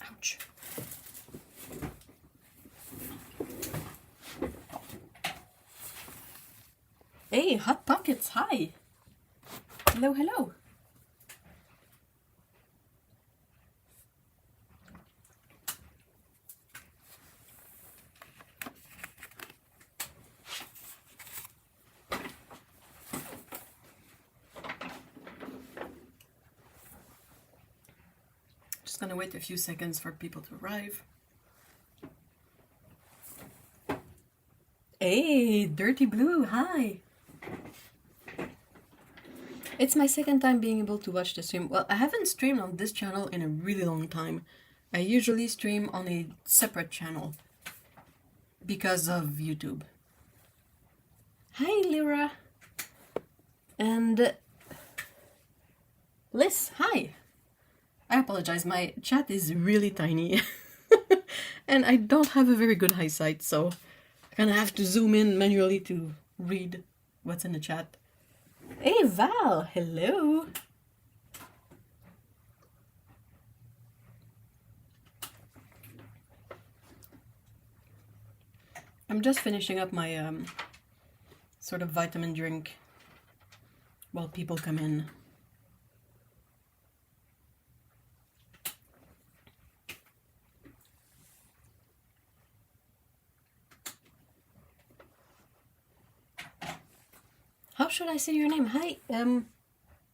Ouch. Hey, Hot Pockets, hi. Hello, hello. Just gonna wait a few seconds for people to arrive. Hey, Dirty Blue, hi. It's my second time being able to watch the stream. Well, I haven't streamed on this channel in a really long time. I usually stream on a separate channel because of YouTube. Hi, Lyra. And Liz, hi. I apologize, my chat is really tiny. And I don't have a very good eyesight, so I'm gonna have to zoom in manually to read what's in the chat. Hey, Val, hello. I'm just finishing up my sort of vitamin drink while people come in. How should I say your name? Hi,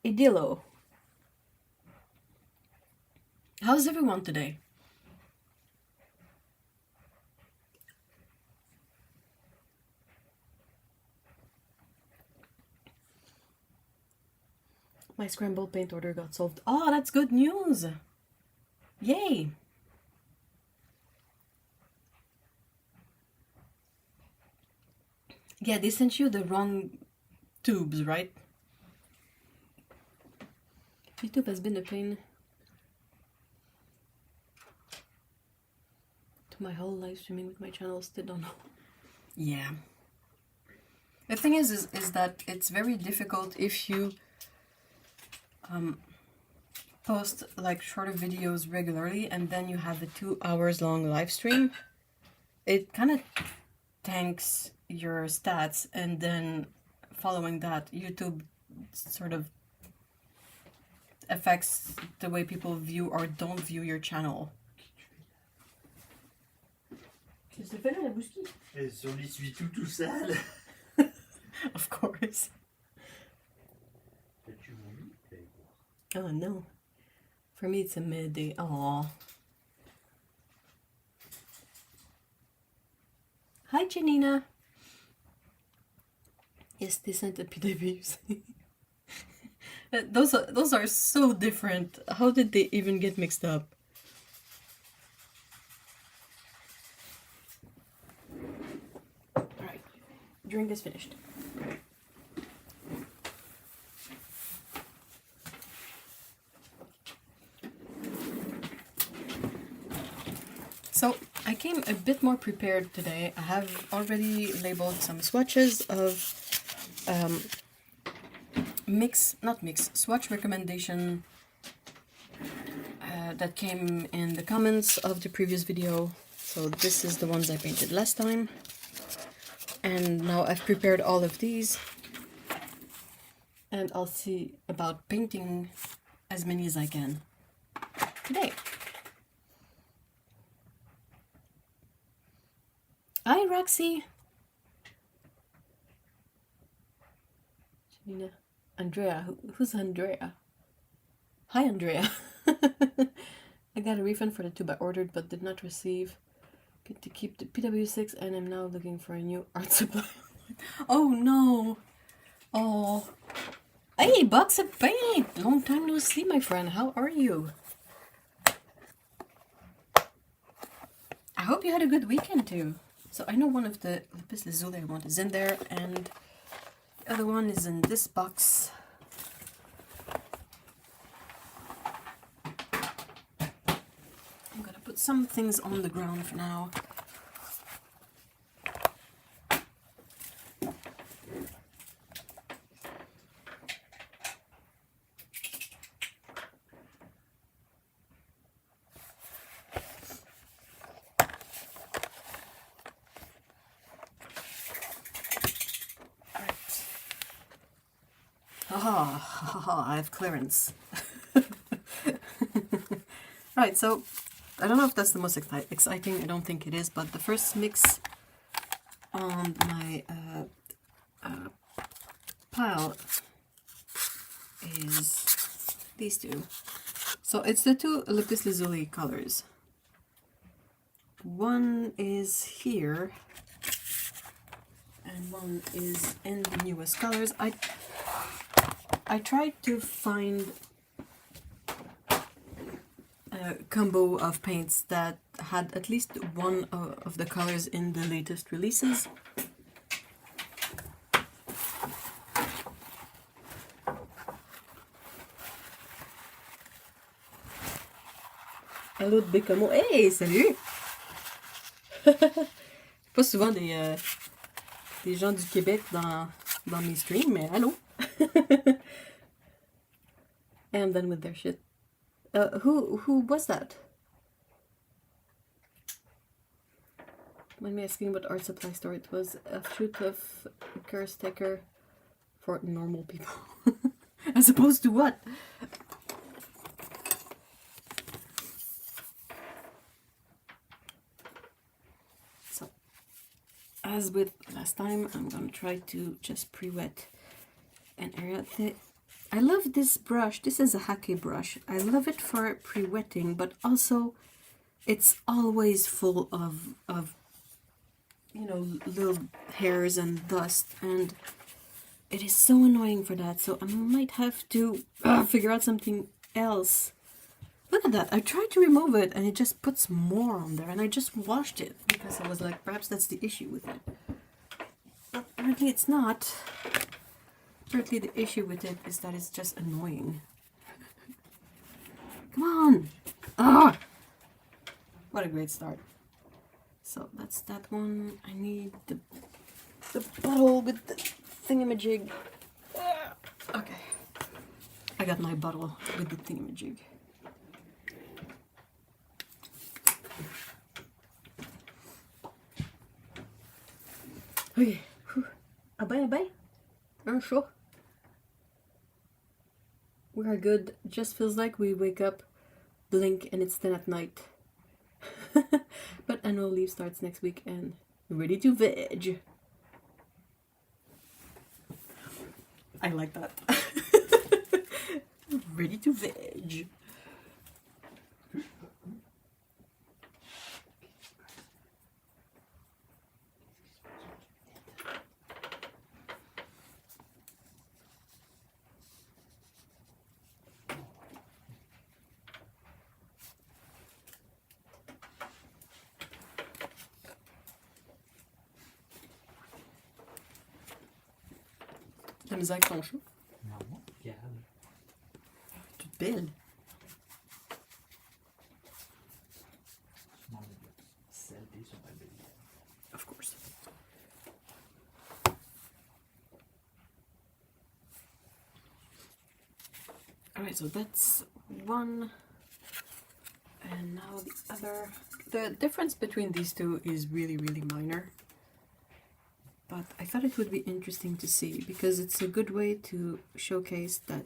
Idilo. How's everyone today? My scrambled paint order got solved. Oh, that's good news! Yay! Yeah, they sent you the wrong tubes, right? YouTube has been a pain to my whole live streaming with my channel. Still don't know. Yeah. The thing is that it's very difficult if you post like shorter videos regularly and then you have a 2 hours long live stream. It kind of tanks your stats, and then following that, YouTube sort of affects the way people view or don't view your channel. Qu'est-ce que fait là, la bousquille? Et sur l'essuie-tout tout sale. Of course. Oh no. For me it's a midday. Aww. Hi Janina. Yes, they sent the PWs. Those are so different. How did they even get mixed up? Alright, drink is finished. So I came a bit more prepared today. I have already labeled some swatches of swatch recommendation that came in the comments of the previous video. So this is the ones I painted last time. And now I've prepared all of these. And I'll see about painting as many as I can today. Hi, Roxy. Janina. Andrea. Who's Andrea? Hi, Andrea. I got a refund for the tube I ordered but did not receive. Good to keep the PW6 and I'm now looking for a new art supply. Oh, no. Oh. Hey, Box of Paint. Long time no see, my friend. How are you? I hope you had a good weekend, too. So I know one of the lapis lazuli I want is in there, and the other one is in this box. I'm gonna put some things on the ground for now. I have clearance. Right, so I don't know if that's the most exciting. I don't think it is, but the first mix on my pile is these two. So it's the two Lapis Lazuli colors. One is here and one is in the newest colors. I tried to find a combo of paints that had at least one of the colors in the latest releases. Hello de Bécamo. Hey, salut! Pas souvent des gens du Québec dans mes streams, mais allô! And I'm done with their shit. Who was that? Mind me asking what art supply store it was. A shoot of curse sticker for normal people. As opposed to what? So, as with last time, I'm gonna try to just pre-wet an area. I love this brush. This is a Hake brush. I love it for pre-wetting, but also it's always full of you know, little hairs and dust, and it is so annoying for that. So I might have to figure out something else. Look at that. I tried to remove it and it just puts more on there, and I just washed it because I was like, perhaps that's the issue with it. But apparently it's not. Apparently the issue with it is that it's just annoying. Come on! Ah! What a great start. So that's that one. I need the bottle with the thingamajig. Okay. I got my bottle with the thingamajig. Okay. Abay. I'm sure. We are good. Just feels like we wake up, blink, and it's 10 at night. But annual leave starts next week and ready to veg. I like that. Ready to veg. La misère avec ton chat. Non, regarde. Toute belle. Szmal saleté sur ma belle. Of course. Alright, so that's one. And now the other. The difference between these two is really, really minor. But I thought it would be interesting to see because it's a good way to showcase that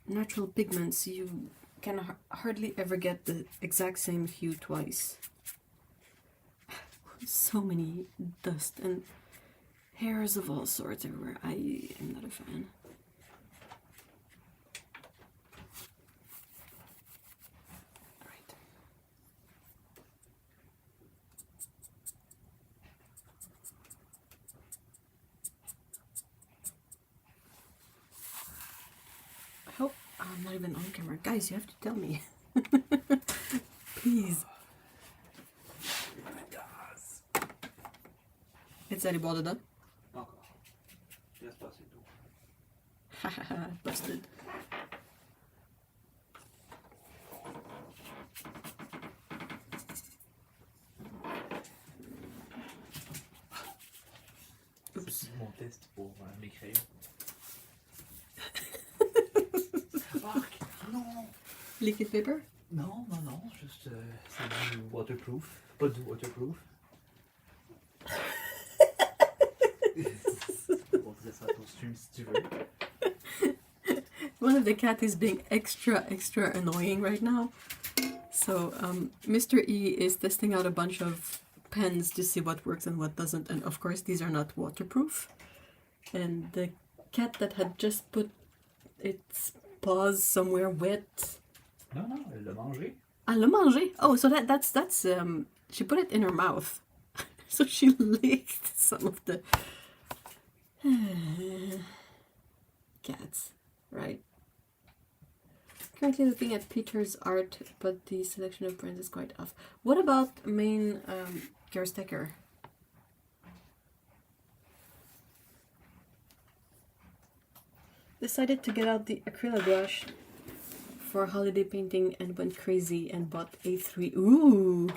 natural pigments, you can hardly ever get the exact same hue twice. So many dust and hairs of all sorts everywhere. I am not a fan. I'm not even on camera. Guys, you have to tell me. Please. Est-ce allé boire dedans? Pas encore. Je laisse passer tout. Hahaha, busted. Oups. Mon test pour mes crayons. Non. Liquid paper? Non, juste c'est du waterproof. Pas du waterproof. Je vais montrer ça à ton stream si tu veux. One of the cat is being extra annoying right now. So Mr. E is testing out a bunch of pens to see what works and what doesn't, and of course these are not waterproof. And the cat that had just put its paws somewhere wet. Non, non, elle l'a mangé. Elle l'a mangé. Oh, so that's she put it in her mouth. So she licked some of the cats, right? Currently looking at Peter's art, but the selection of brands is quite off. What about main Gerstecker? Decided to get out the acrylic brush for holiday painting and went crazy and bought A3. Ooh!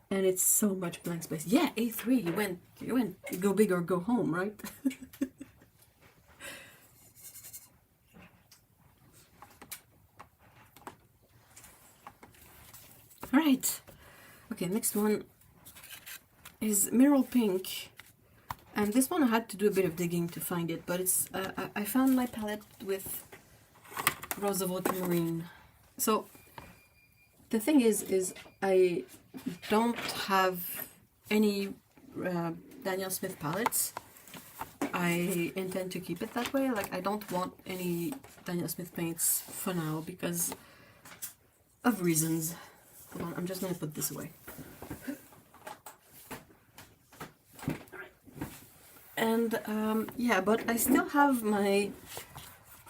And it's so much blank space. Yeah, A3. You went go big or go home, right? All right. Okay, next one is Mineral Pink. And this one I had to do a bit of digging to find it, but it's I found my palette with Rose of Ultramarine. So the thing is I don't have any Daniel Smith palettes. I intend to keep it that way. Like, I don't want any Daniel Smith paints for now because of reasons. Hold on, I'm just gonna put this away. And yeah, but I still have my,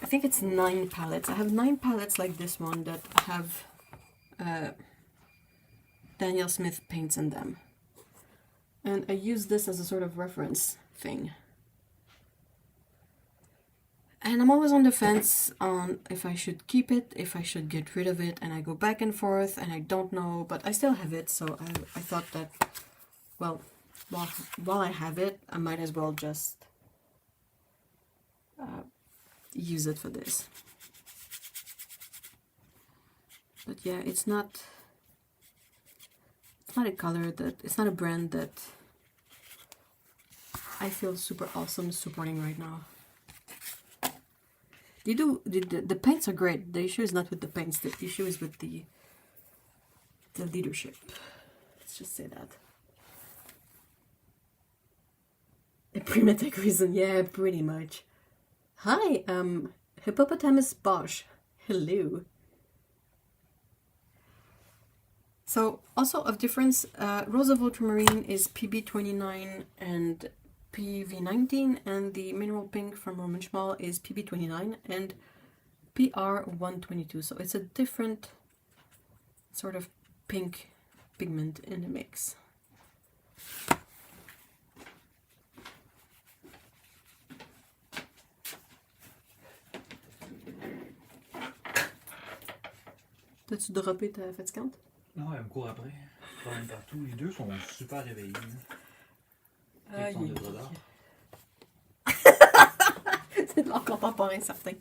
I think it's 9 palettes. I have 9 palettes like this one that have Daniel Smith paints in them. And I use this as a sort of reference thing. And I'm always on the fence on if I should keep it, if I should get rid of it, and I go back and forth, and I don't know, but I still have it, so I thought that, well, while I have it, I might as well just use it for this. But yeah, it's not a color that, it's not a brand that I feel super awesome supporting right now. The paints are great. The issue is not with the paints, the issue is with the leadership. Let's just say that. A primitive reason, yeah, pretty much. Hi, Hippopotamus Bosch. Hello. So, also of difference, Rose of Ultramarine is PB29 and PV19, and the Mineral Pink from Szmal is PB29 and PR122. So it's a different sort of pink pigment in the mix. T'as-tu droppé ta fatigante? Non, elle me court après. Quand même partout. Les deux sont super réveillés. Aïe. Ils sont de l'heure. C'est de l'art contemporain, certain.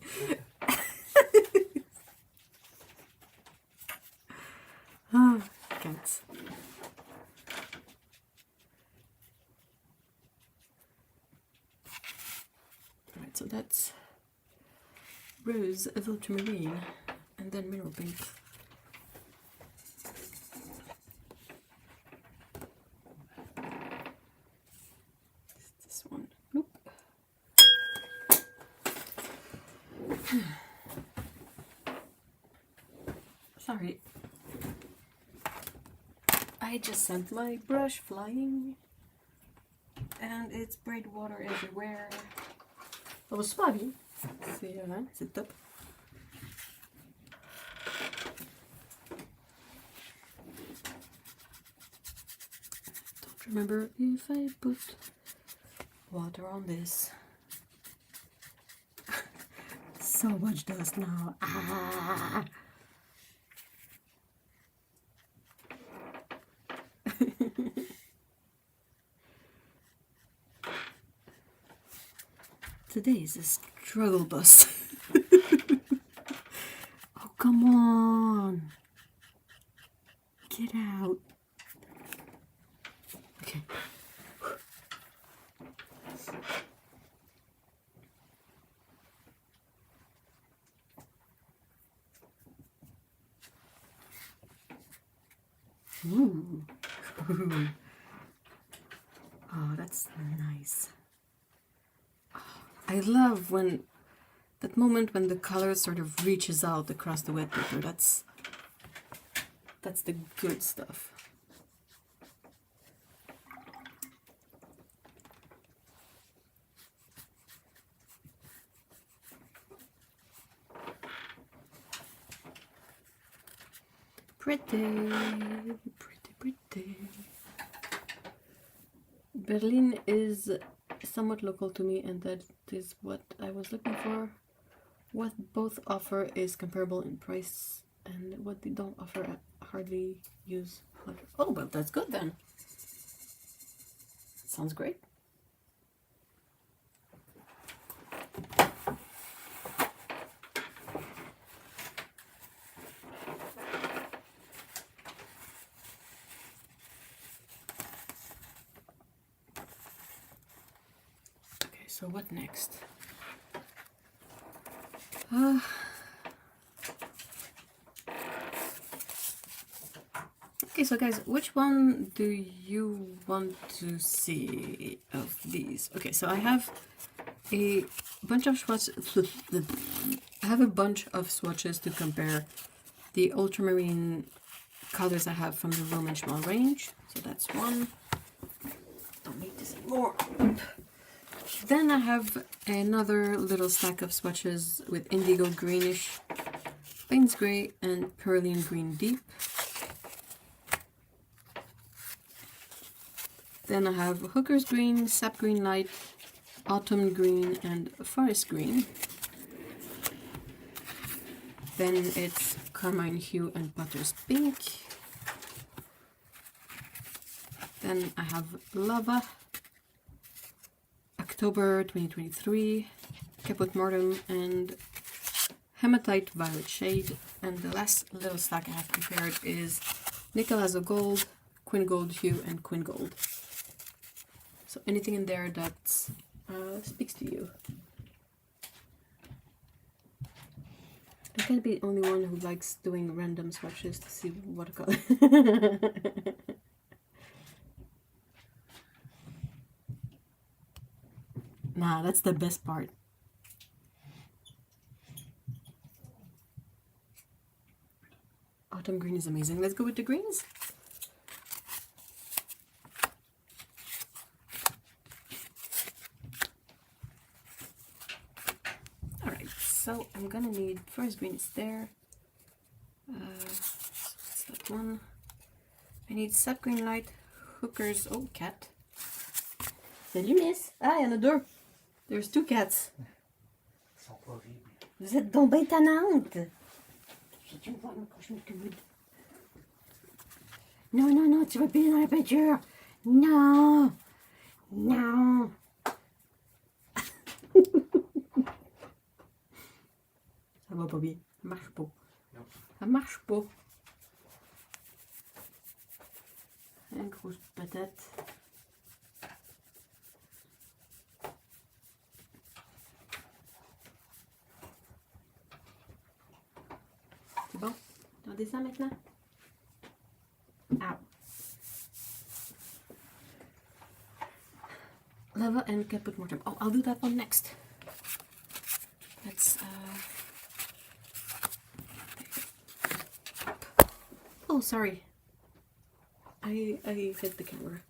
Ah, cats. Alright, so that's Rose of Ultramarine and then Mineral Pink. This one. Nope. Sorry. I just sent my brush flying and it sprayed water everywhere. Ça va super bien. C'est top. Don't remember if I put water on this. So much dust now. Ah. Today is a struggle bus. Oh, come on. Get out. Okay. Ooh. Oh, that's nice. I love when that moment when the color sort of reaches out across the wet paper. That's the good stuff. Pretty, pretty, pretty. Berlin is somewhat local to me, and that is what I was looking for. What both offer is comparable in price, and what they don't offer I hardly use. Oh, well, that's good then. Sounds great. Okay, so what next? Okay, so guys, which one do you want to see of these? Okay, so I have a bunch of swatches. I have a bunch of swatches to compare the ultramarine colors I have from the Roman Szmal range. So that's one. Don't need this anymore. Then I have another little stack of swatches with indigo greenish, Payne's grey, and Perylene green deep. Then I have Hooker's green, sap green light, autumn green, and forest green. Then it's carmine hue and potter's pink. Then I have lava, October 2023, caput mortem, and hematite violet shade. And the last little stack I have prepared is Nicolazo gold, quin gold hue, and quin gold. So anything in there that speaks to you. I can't be the only one who likes doing random swatches to see what color. Nah, that's the best part. Autumn green is amazing. Let's go with the greens. So I'm gonna need forest green is there. What's that one? I need sap green light, Hookers. Oh, cat. Salut miss. Ah, il y en a deux. There's two cats. Ils sont pas horribles. Vous êtes donc bien tannante. Tu me vois quand je mets le coude. Non, non, non, tu vas piler dans la peinture. Non. Non. Ça va pas bien. Ça marche pas. Non. Ça marche pas. Une grosse patate. C'est bon? T'en descends maintenant? Ow. Lava and caput mortem. Oh, I'll do that one next. Let's oh, sorry. I hit the camera.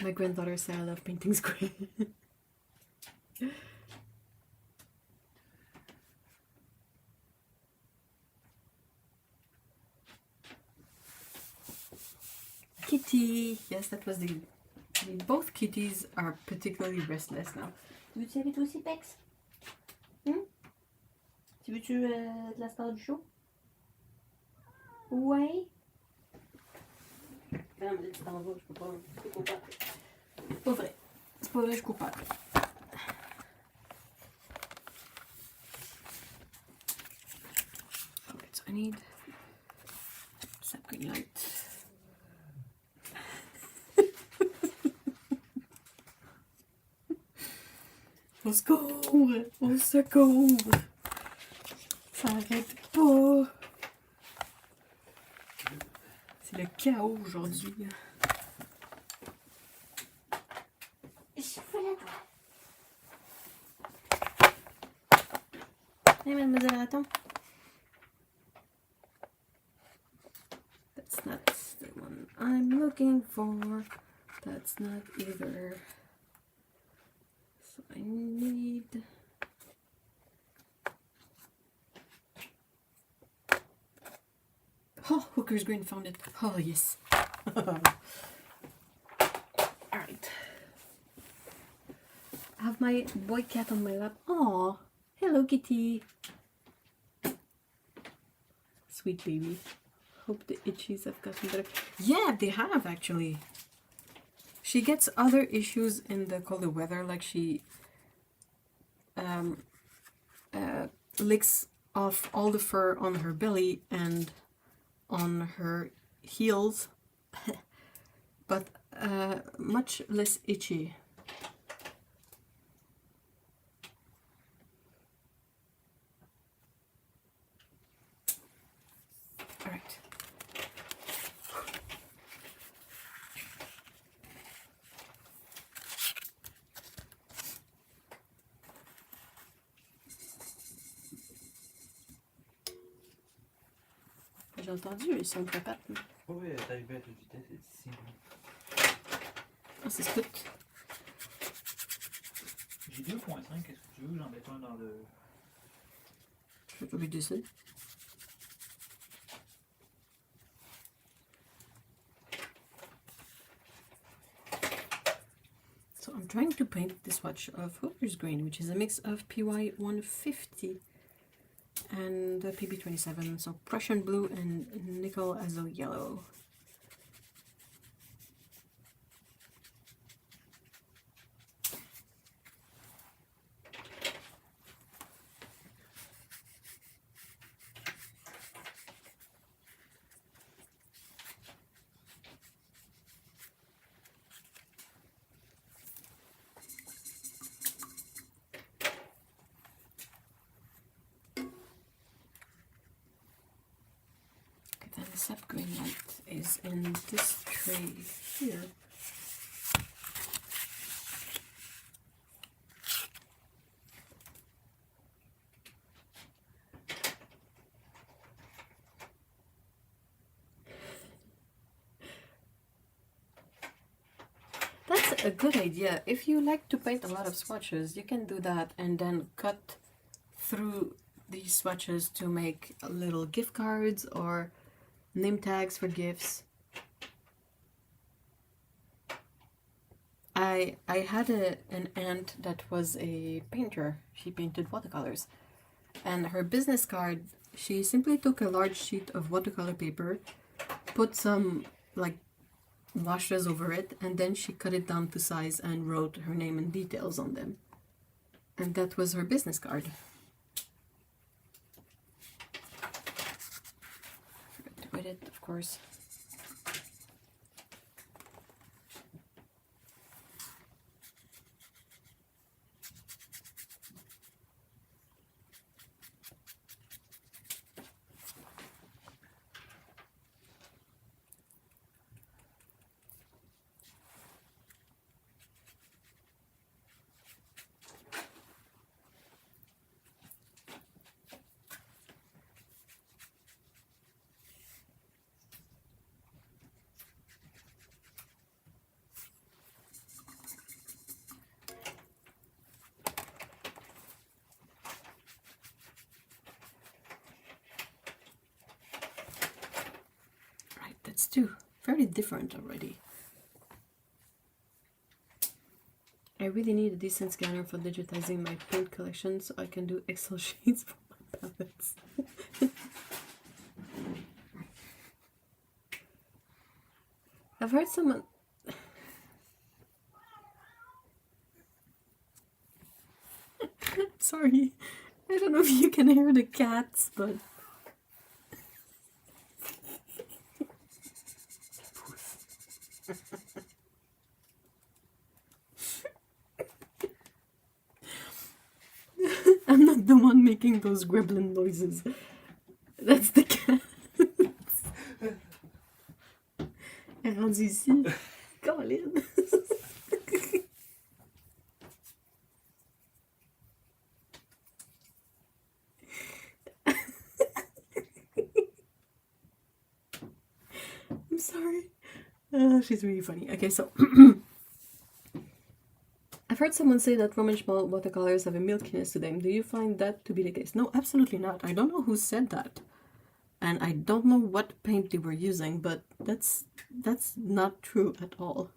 My granddaughter said I love painting square. Kitty. Yes, that was the... Both kitties are particularly restless now. Tu veux-tu aller toi aussi, Pex? Tu veux-tu de la star du show? Ouais. Non, mais tu t'en vas, je peux pas. C'est coupable. C'est pas vrai. C'est pas vrai, je suis coupable. Alright, so I need sap green light. Au secours! Au secours! Ça arrête pas! C'est le chaos aujourd'hui. Je fais la toile. Hey, mademoiselle, attends. That's not the one I'm looking for. That's not either. So I need... Oh, Hooker's Green, found it. Oh, yes. Alright. I have my boy cat on my lap. Aw, hello kitty. Sweet baby. Hope the itchies have gotten better. Yeah, they have actually. She gets other issues in the colder weather, like she licks off all the fur on her belly and on her heels, but much less itchy. All right. J'ai entendu, ils sont pas pattes. Oui, elle est arrivée à toute vitesse, c'est ici. Ah, c'est split. J'ai 2.5, qu'est-ce que tu veux? J'en mets un dans le... Je vais dessus. So I'm trying to paint this swatch of Hooker's Green, which is a mix of PY 150 and PB27, so Prussian blue and nickel azo yellow. Then the sap green light is in this tray here. That's a good idea. If you like to paint a lot of swatches, you can do that and then cut through these swatches to make little gift cards or name tags for gifts. I had an aunt that was a painter. She painted watercolors. And her business card, she simply took a large sheet of watercolor paper, put some like washes over it, and then she cut it down to size and wrote her name and details on them. And that was her business card. Forgot to write it, of course. That's two. Very different already. I really need a decent scanner for digitizing my paint collection so I can do Excel sheets for my palettes. I've heard someone... Sorry, I don't know if you can hear the cats, but... I'm not the one making those gremlin noises. That's the cat. rendu ici. Colin. I'm sorry. She's really funny. Okay, so I've heard someone say that Roman Szmal watercolors have a milkiness to them. Do you find that to be the case? No, absolutely not. I don't know who said that. And I don't know what paint they were using, but that's not true at all.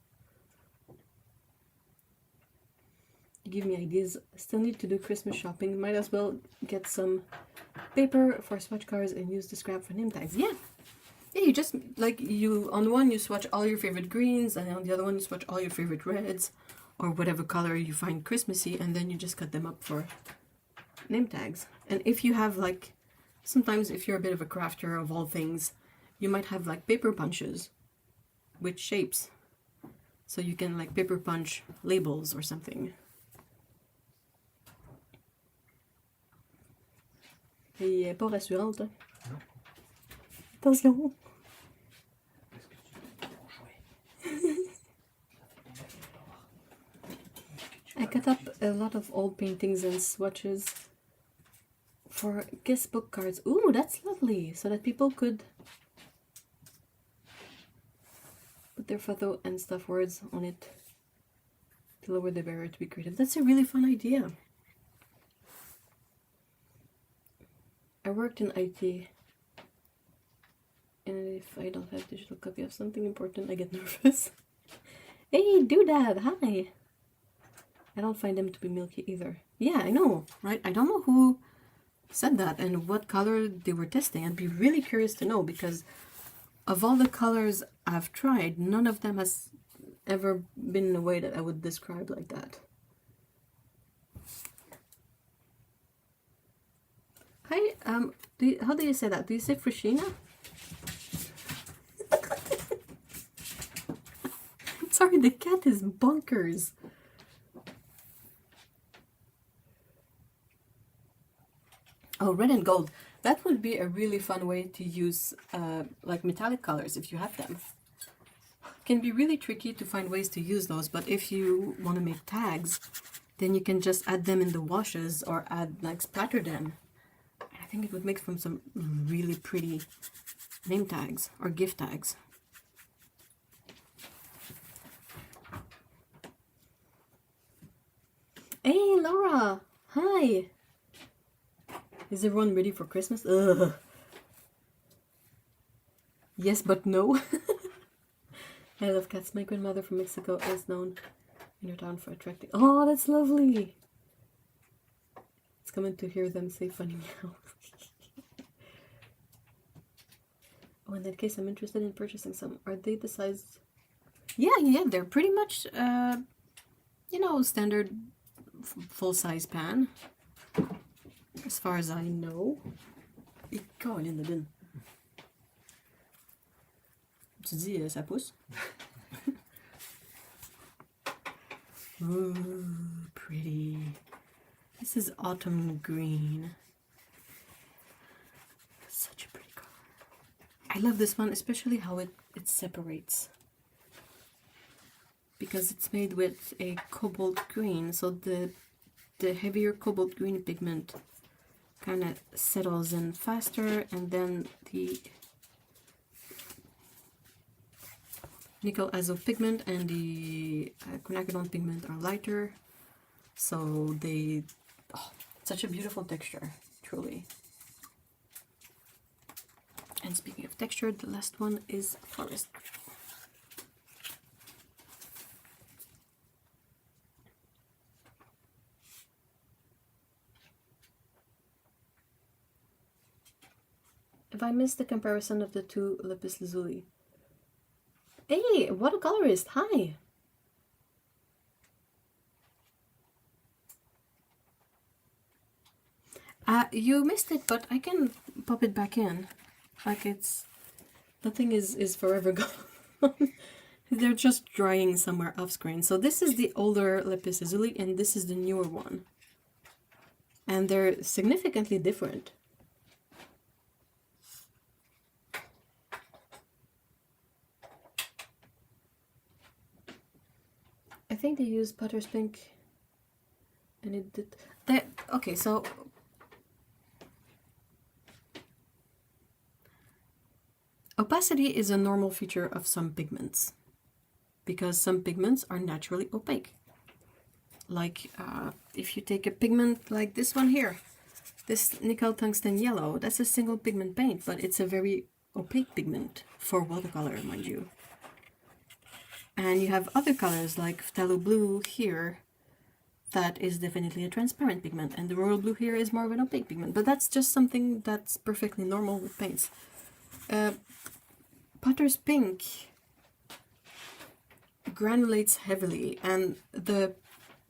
You give me ideas. Still need to do Christmas shopping. Might as well get some paper for swatch cards and use the scrap for name tags. Yeah. Yeah, you just, like, on one you swatch all your favorite greens, and on the other one you swatch all your favorite reds, or whatever color you find Christmassy, and then you just cut them up for name tags. And if you have, like, sometimes if you're a bit of a crafter of all things, you might have, like, paper punches with shapes. So you can, like, paper punch labels or something. Et pas rassurante. Hein? Non. Attention. I cut up a lot of old paintings and swatches for guest book cards. Ooh, that's lovely. So that people could put their photo and stuff words on it to lower the barrier to be creative. That's a really fun idea. I worked in IT, and if I don't have digital copy of something important, I get nervous. Hey, Doodad, hi! I don't find them to be milky either. Yeah, I know, right? I don't know who said that and what color they were testing. I'd be really curious to know, because of all the colors I've tried, none of them has ever been in a way that I would describe like that. Hi, how do you say that? Do you say Frishina? Sorry, the cat is bonkers. Oh, red and gold. That would be a really fun way to use like metallic colors if you have them. It can be really tricky to find ways to use those, but if you want to make tags, then you can just add them in the washes or like splatter them. I think it would make from some really pretty name tags or gift tags. Hey, Laura! Hi! Is everyone ready for Christmas? Ugh. Yes, but no. I love cats. My grandmother from Mexico is known in her town for attracting... Oh, that's lovely! It's coming to hear them say funny meow. Oh, in that case, I'm interested in purchasing some. Are they the size? Yeah, they're pretty much, you know, standard full-size pan. As far as I know. Il colle in the bin. Tu dis, ça pousse? Ooh, pretty. This is autumn green. Such a pretty color. I love this one, especially how it separates. Because it's made with a cobalt green, so the heavier cobalt green pigment kind of settles in faster, and then the nickel azo pigment and the quinacridone pigment are lighter, so they... Oh, such a beautiful texture, truly. And speaking of texture, the last one is forest green. If I missed the comparison of the two lapis lazuli. Hey, watercolorist, hi! You missed it, but I can pop it back in. Like it's... Nothing is forever gone. They're just drying somewhere off screen. So this is the older lapis lazuli and this is the newer one. And they're significantly different. think they used Potter's Pink, and it did that. Okay, so opacity is a normal feature of some pigments because some pigments are naturally opaque. Like if you take a pigment like this one here, this nickel tungsten yellow, that's a single pigment paint, but it's a very opaque pigment for watercolor, mind you. And you have other colors like phthalo blue here, that is definitely a transparent pigment, and the royal blue here is more of an opaque pigment, but that's just something that's perfectly normal with paints. Potter's Pink granulates heavily, and the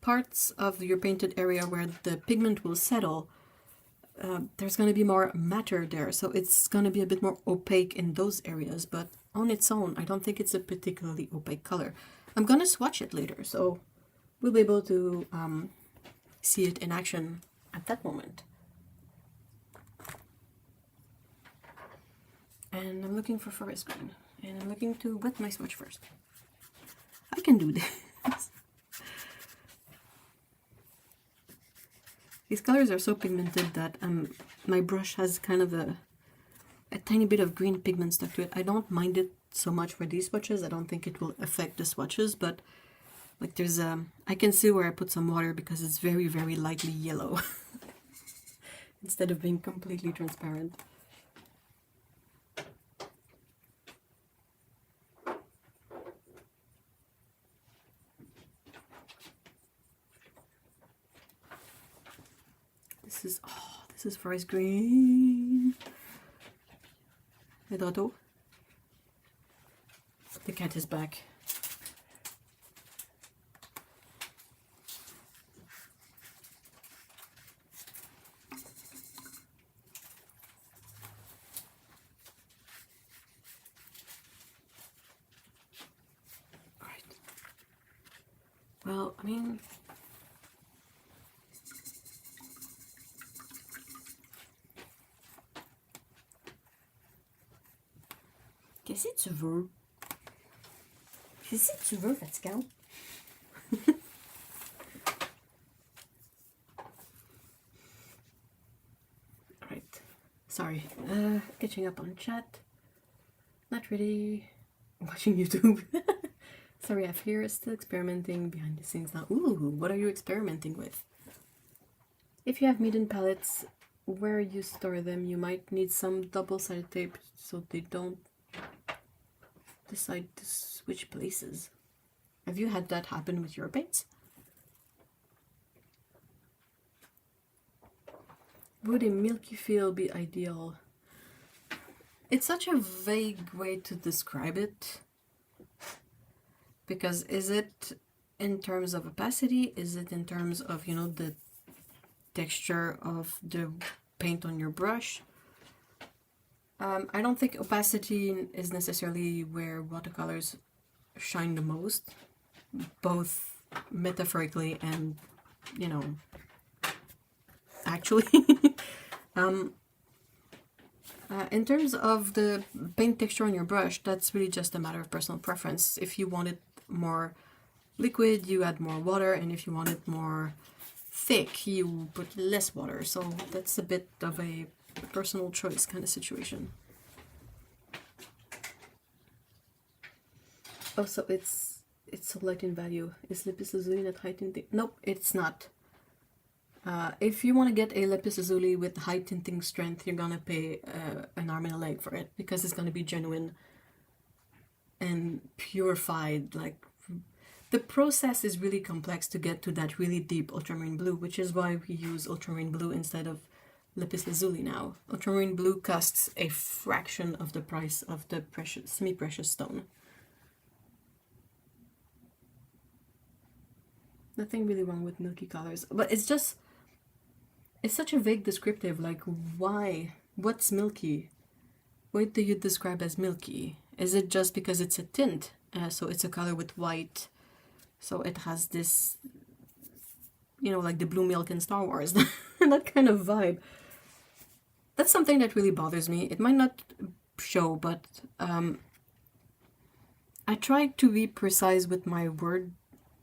parts of your painted area where the pigment will settle, there's going to be more matter there, so it's going to be a bit more opaque in those areas, but on its own, I don't think it's a particularly opaque color. I'm going to swatch it later, so we'll be able to see it in action at that moment. And I'm looking for forest green, and I'm looking to wet my swatch first. I can do this. These colors are so pigmented that my brush has kind of a tiny bit of green pigment stuck to it. I don't mind it so much for these swatches. I don't think it will affect the swatches, but like there's I can see where I put some water because it's very, very lightly yellow instead of being completely transparent. This is forest green. Eduardo. The cat is back. Alright. Well, I mean, qu'est-ce que tu veux? Qu'est-ce que tu veux, fatigant? Alright. Sorry. Catching up on chat. Not really watching YouTube. Sorry, I'm here still experimenting behind the scenes now. Ooh, what are you experimenting with? If you have medium palettes, where you store them, you might need some double-sided tape so they don't decide to switch places. Have you had that happen with your paints? Would a milky feel be ideal? It's such a vague way to describe it, because is it in terms of opacity? Is it in terms of, you know, the texture of the paint on your brush? I don't think opacity is necessarily where watercolors shine the most, both metaphorically and, you know, actually. In terms of the paint texture on your brush, that's really just a matter of personal preference. If you want it more liquid, you add more water, and if you want it more thick, you put less water. So that's a bit of a personal choice kind of situation. Also, it's so light in value. Is lapis lazuli not high tinting? Nope, it's not. If you want to get a lapis lazuli with high tinting strength, you're gonna pay an arm and a leg for it, because it's gonna be genuine and purified. Like, the process is really complex to get to that really deep ultramarine blue, which is why we use ultramarine blue instead of lapis lazuli now. Ultramarine blue costs a fraction of the price of the precious, semi-precious stone. Nothing really wrong with milky colors, but it's just, it's such a vague descriptive. Like, why? What's milky? What do you describe as milky? Is it just because it's a tint? So it's a color with white, so it has this, you know, like the blue milk in Star Wars, that kind of vibe. That's something that really bothers me. It might not show, but I try to be precise with my word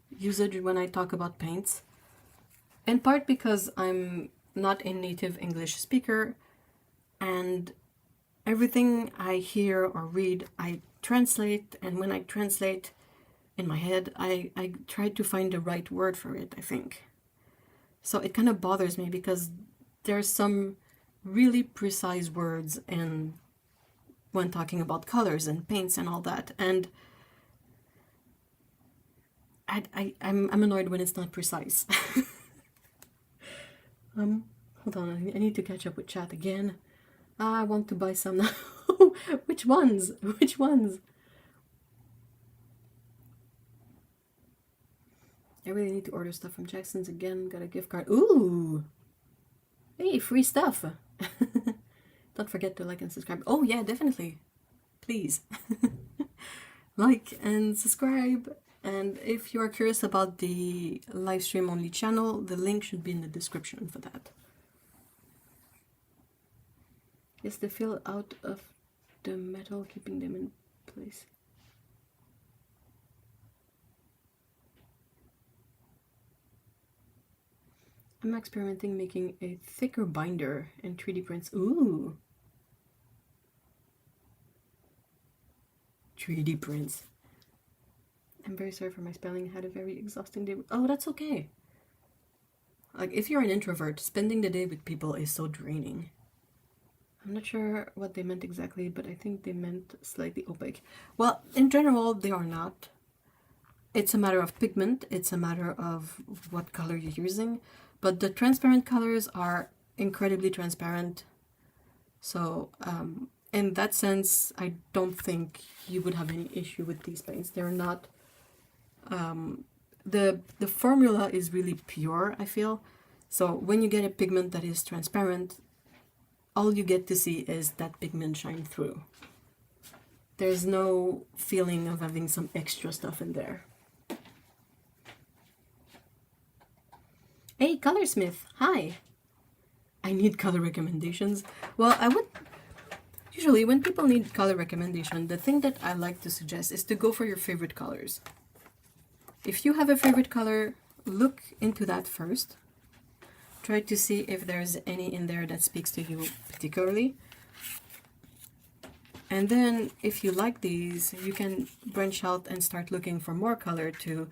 usage when I talk about paints. In part because I'm not a native English speaker, and everything I hear or read, I translate, and when I translate in my head, I try to find the right word for it, I think. So it kind of bothers me because there's some really precise words in when talking about colors and paints and all that, and I'm annoyed when it's not precise. Hold on, I need to catch up with chat again. I want to buy some now. Which ones? Which ones? I really need to order stuff from Jackson's again. Got a gift card. Ooh! Hey, free stuff! Don't forget to like and subscribe. Oh yeah, definitely. Please. Like and subscribe. And if you are curious about the live stream only channel, the link should be in the description for that. Yes, they feel out of the metal, keeping them in place. I'm experimenting making a thicker binder in 3D prints. Ooh! 3D prints. I'm very sorry for my spelling. I had a very exhausting day. Oh, that's okay. Like, if you're an introvert, spending the day with people is so draining. I'm not sure what they meant exactly, but I think they meant slightly opaque. Well, in general, they are not. It's a matter of pigment. It's a matter of what color you're using. But the transparent colors are incredibly transparent. So, in that sense, I don't think you would have any issue with these paints. They're not... the formula is really pure, I feel. So when you get a pigment that is transparent, all you get to see is that pigment shine through. There's no feeling of having some extra stuff in there. Hey, Colorsmith, hi! I need color recommendations. Well, I would... Usually, when people need color recommendation, the thing that I like to suggest is to go for your favorite colors. If you have a favorite color, look into that first. Try to see if there's any in there that speaks to you particularly. And then, if you like these, you can branch out and start looking for more color to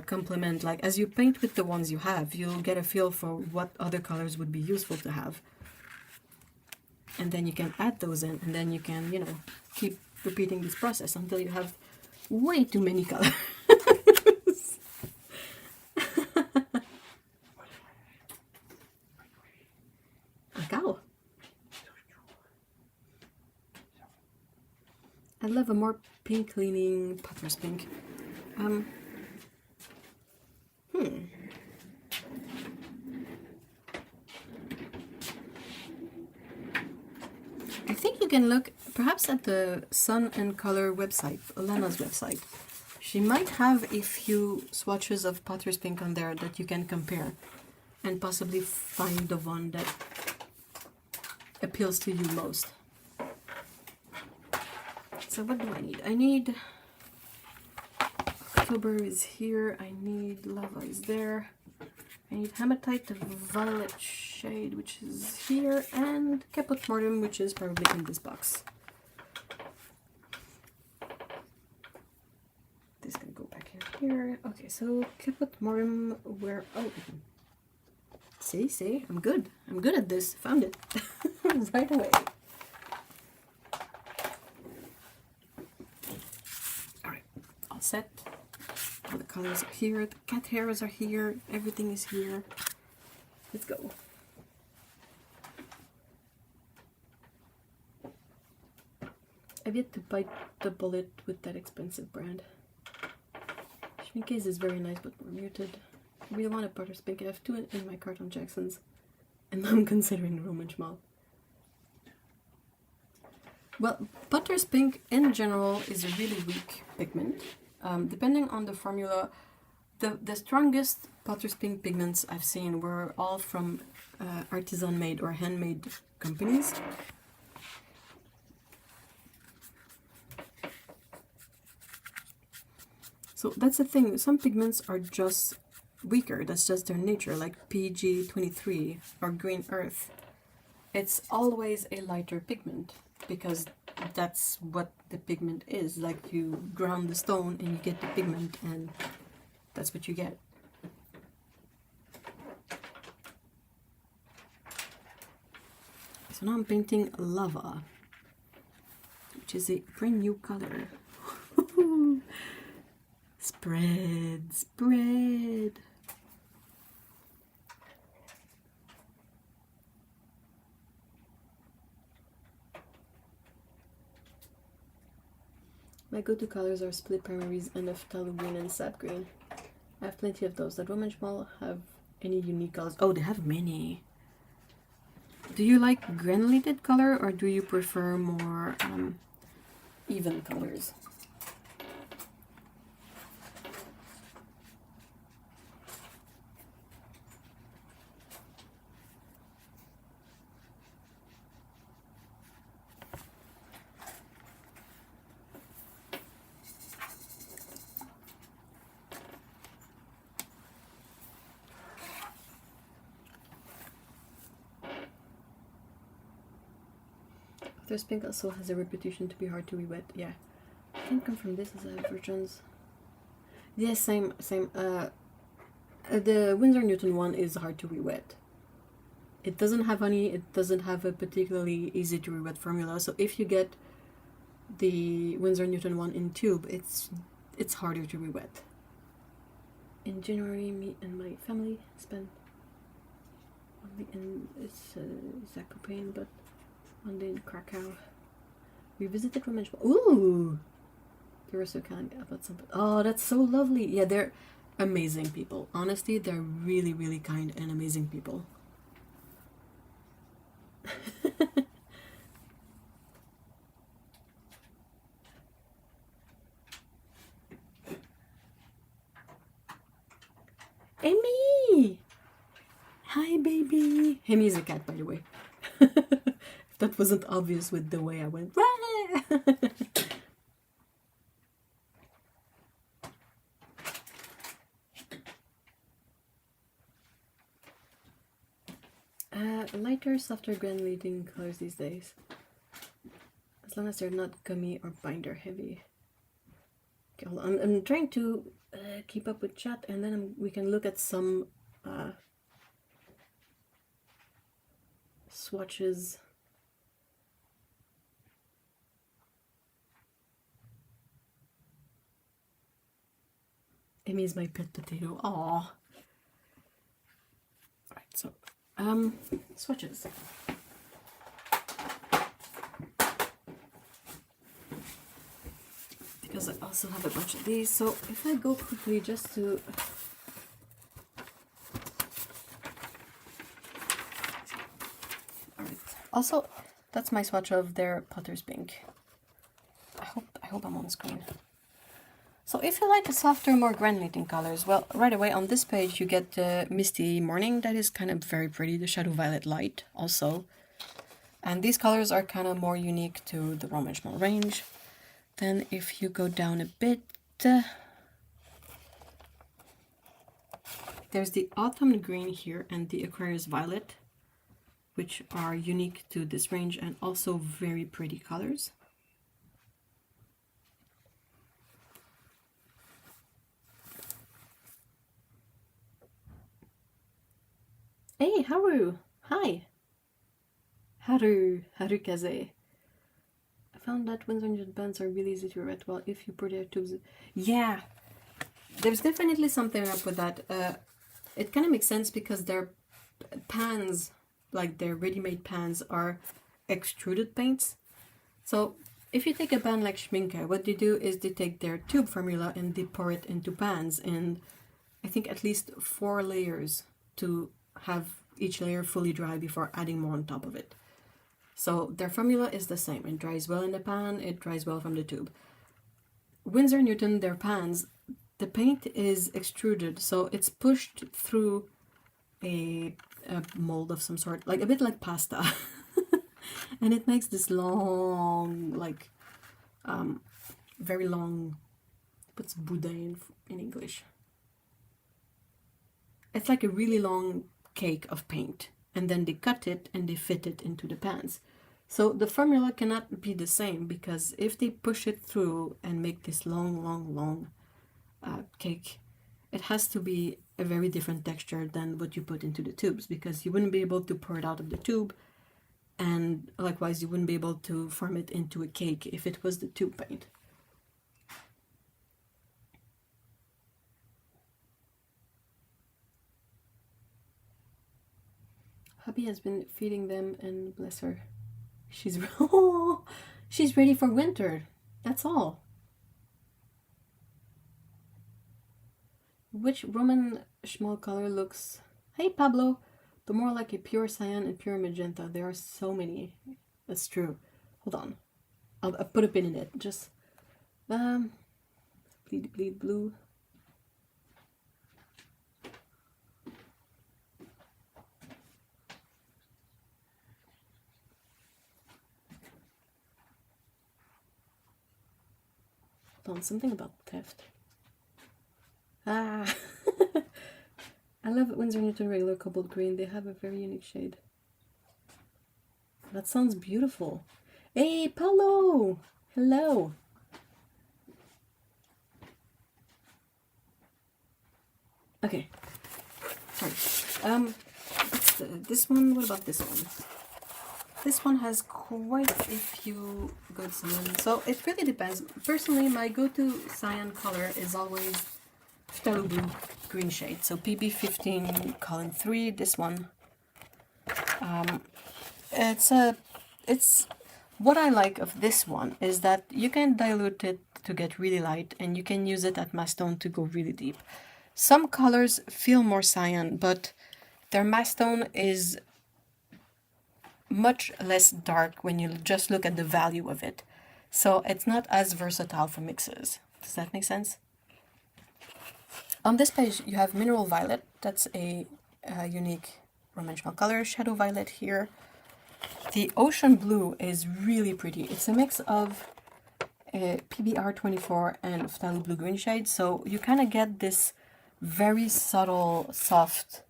complement. Like, as you paint with the ones you have, you'll get a feel for what other colors would be useful to have. And then you can add those in, and then you can, you know, keep repeating this process until you have way too many colors. Cow. I'd love a more pink leaning Potter's pink. I think you can look perhaps at the Sun and Color website, Alana's website. She might have a few swatches of Potter's pink on there that you can compare and possibly find the one that appeals to you most. So what do I need? I need October is here. I need Lava is there. I need Hematite, the violet shade, which is here, and Caput Mortem, which is probably in this box. This can go back in here. Okay, so Caput Mortem, where... Oh, see, I'm good. I'm good at this. Found it right away. All right, all set. All the colors are here. The cat hairs are here. Everything is here. Let's go. I've yet to bite the bullet with that expensive brand. Schmincase is very nice, but more muted. I really want a Potter's pink. I have two in my cart on Jackson's, and I'm considering Roman Szmal. Well, Potter's pink in general is a really weak pigment. Depending on the formula, the strongest Potter's pink pigments I've seen were all from artisan-made or handmade companies. So that's the thing, some pigments are just weaker, that's just their nature, like PG23 or Green Earth. It's always a lighter pigment because that's what the pigment is. Like you ground the stone and you get the pigment and that's what you get. So now I'm painting Lava, which is a brand new color. Spread, spread. My go-to colors are split primaries and phthalo green and sap green. I have plenty of those. Does Roman Szmal have any unique colors? Oh, they have many. Do you like granulated color or do you prefer more even colors? There's pink also has a reputation to be hard to re-wet. Yeah, I can confirm this as a versions. Yeah, same. The Winsor Newton one is hard to re-wet. It doesn't have honey. It doesn't have a particularly easy to re-wet formula. So if you get the Winsor Newton one in tube, it's harder to re-wet. In January, me and my family spent 1 week in Zakopane, but 1 day in Krakow. We visited Roman Szmal. Ooh! They were so kind about something. Oh, that's so lovely. Yeah, they're amazing people. Honestly, they're really, really kind and amazing people. Amy! Hi, baby! Amy's a cat, by the way. If that wasn't obvious with the way I went. Lighter, softer granulating colors these days. As long as they're not gummy or binder heavy. Okay, I'm trying to keep up with chat and then we can look at some swatches. Amy is my pet potato. Aww. Alright, so swatches. Because I also have a bunch of these. So if I go quickly just to alright. Also, that's my swatch of their Potter's Pink. I hope I'm on screen. So if you like the softer, more granulating colors, well, right away on this page you get the Misty Morning, that is kind of very pretty, the Shadow Violet Light also. And these colors are kind of more unique to the Roman Szmal range. Then if you go down a bit, there's the Autumn Green here and the Aquarius Violet, which are unique to this range and also very pretty colors. Hey, Haru! Hi! Harukaze. I found that Winsor Newton pans are really easy to read well if you put their tubes. Yeah! There's definitely something up with that. It kind of makes sense because their pans, like their ready-made pans, are extruded paints. So if you take a pan like Schminke, what they do is they take their tube formula and they pour it into pans, and I think at least 4 layers to have each layer fully dry before adding more on top of it. So their formula is the same. It dries well in the pan, it dries well from the tube. Winsor Newton, their pans, the paint is extruded, so it's pushed through a mold of some sort, like a bit like pasta. And it makes this long, like, very long What's boudin in English? It's like a really long cake of paint, and then they cut it and they fit it into the pans. So the formula cannot be the same, because if they push it through and make this long cake, it has to be a very different texture than what you put into the tubes, because you wouldn't be able to pour it out of the tube, and likewise you wouldn't be able to form it into a cake if it was the tube paint. Hubby has been feeding them, and bless her, she's she's ready for winter. That's all. Which Roman Szmal color looks, hey Pablo, the more like a pure cyan and pure magenta? There are so many. That's true. Hold on, I'll put a pin in it. Just bleed blue. Hold on, something about theft. Ah, I love Winsor Newton regular cobalt green. They have a very unique shade. That sounds beautiful. Hey, Paulo! Hello! Okay. Sorry. This one, what about this one? This one has quite a few good cyan. So it really depends. Personally, my go-to cyan color is always phthalo blue green shade. So PB15 column 3, this one. It's what I like of this one is that you can dilute it to get really light, and you can use it at mass tone to go really deep. Some colors feel more cyan, but their mass tone is much less dark when you just look at the value of it. So it's not as versatile for mixes. Does that make sense? On this page you have Mineral Violet. That's a unique Roman Szmal color. Shadow Violet here. The Ocean Blue is really pretty. It's a mix of PBR24 and Phthalo Blue green shade. So you kind of get this very subtle, soft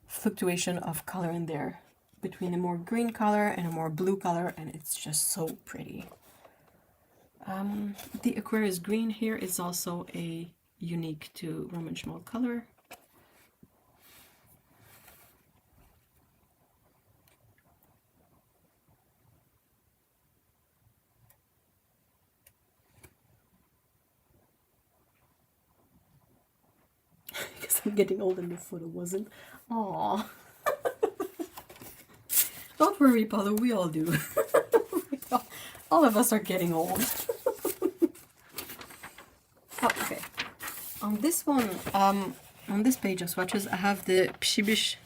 fluctuation of color in there, between a more green color and a more blue color, and it's just so pretty. The Aquarius green here is also a unique to Roman Szmal color. Because I'm getting old and the photo wasn't. Aww. Don't worry, Paulo, we all do. All of us are getting old. Oh, okay. On this one, on this page of swatches, I have the Psibish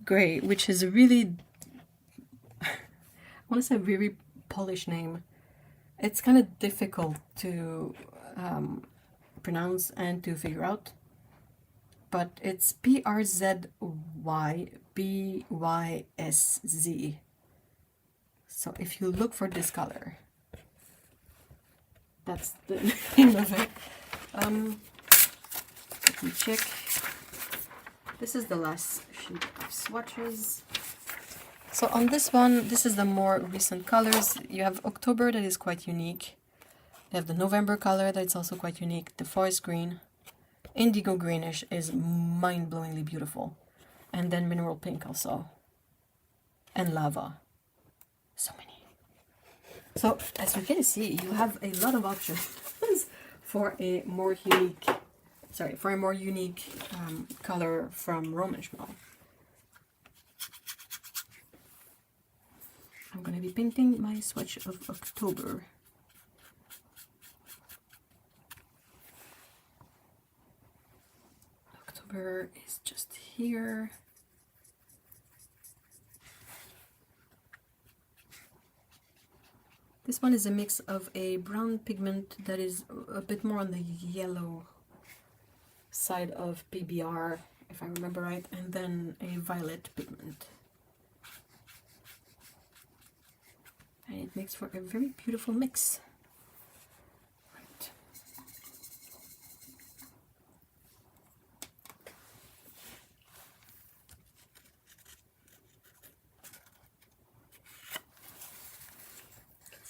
Gray, which is a really, I want to say, very Polish name. It's kind of difficult to pronounce and to figure out, but it's PRZYBYSZ. So if you look for this color, that's the name of it. Let me check. This is the last sheet of swatches. So on this one, this is the more recent colors. You have October, that is quite unique. You have the November color, that's also quite unique. The Forest Green. Indigo Greenish is mind-blowingly beautiful. And then Mineral Pink also. And Lava. So many. So as you can see, you have a lot of options for a more unique, color from Roman Szmal. I'm going to be painting my swatch of October. October is just here. This one is a mix of a brown pigment that is a bit more on the yellow side of PBR, if I remember right, and then a violet pigment. And it makes for a very beautiful mix. Right.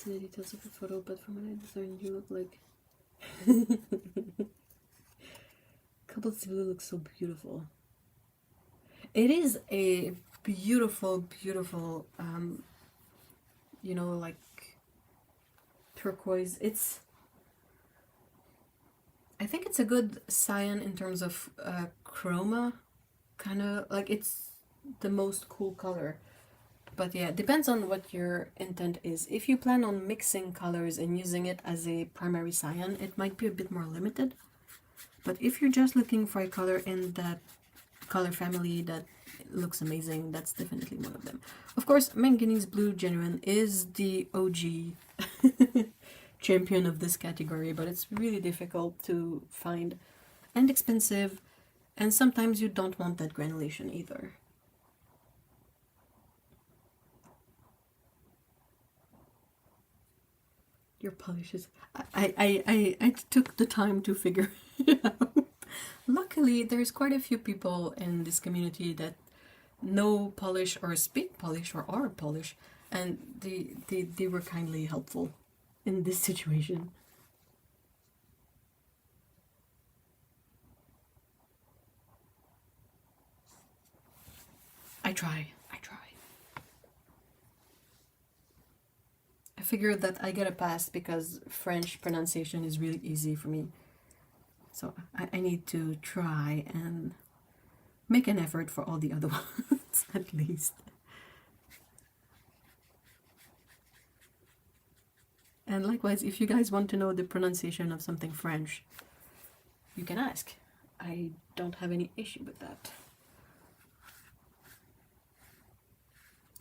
see the details of the photo, but from what I discern, you look like couple blue looks so beautiful. It is a beautiful, beautiful, you know, like turquoise. I think it's a good cyan in terms of chroma, kind of like it's the most cool color. But yeah, it depends on what your intent is. If you plan on mixing colors and using it as a primary cyan, it might be a bit more limited. But if you're just looking for a color in that color family that looks amazing, that's definitely one of them. Of course, Manganese Blue Genuine is the OG champion of this category, but it's really difficult to find and expensive, and sometimes you don't want that granulation either. Your polishes. I took the time to figure it out. Luckily, there's quite a few people in this community that know polish or speak polish or are polish, and they were kindly helpful in this situation. I try. I figured that I get a pass because French pronunciation is really easy for me. So I need to try and make an effort for all the other ones, at least. And likewise, if you guys want to know the pronunciation of something French, you can ask. I don't have any issue with that.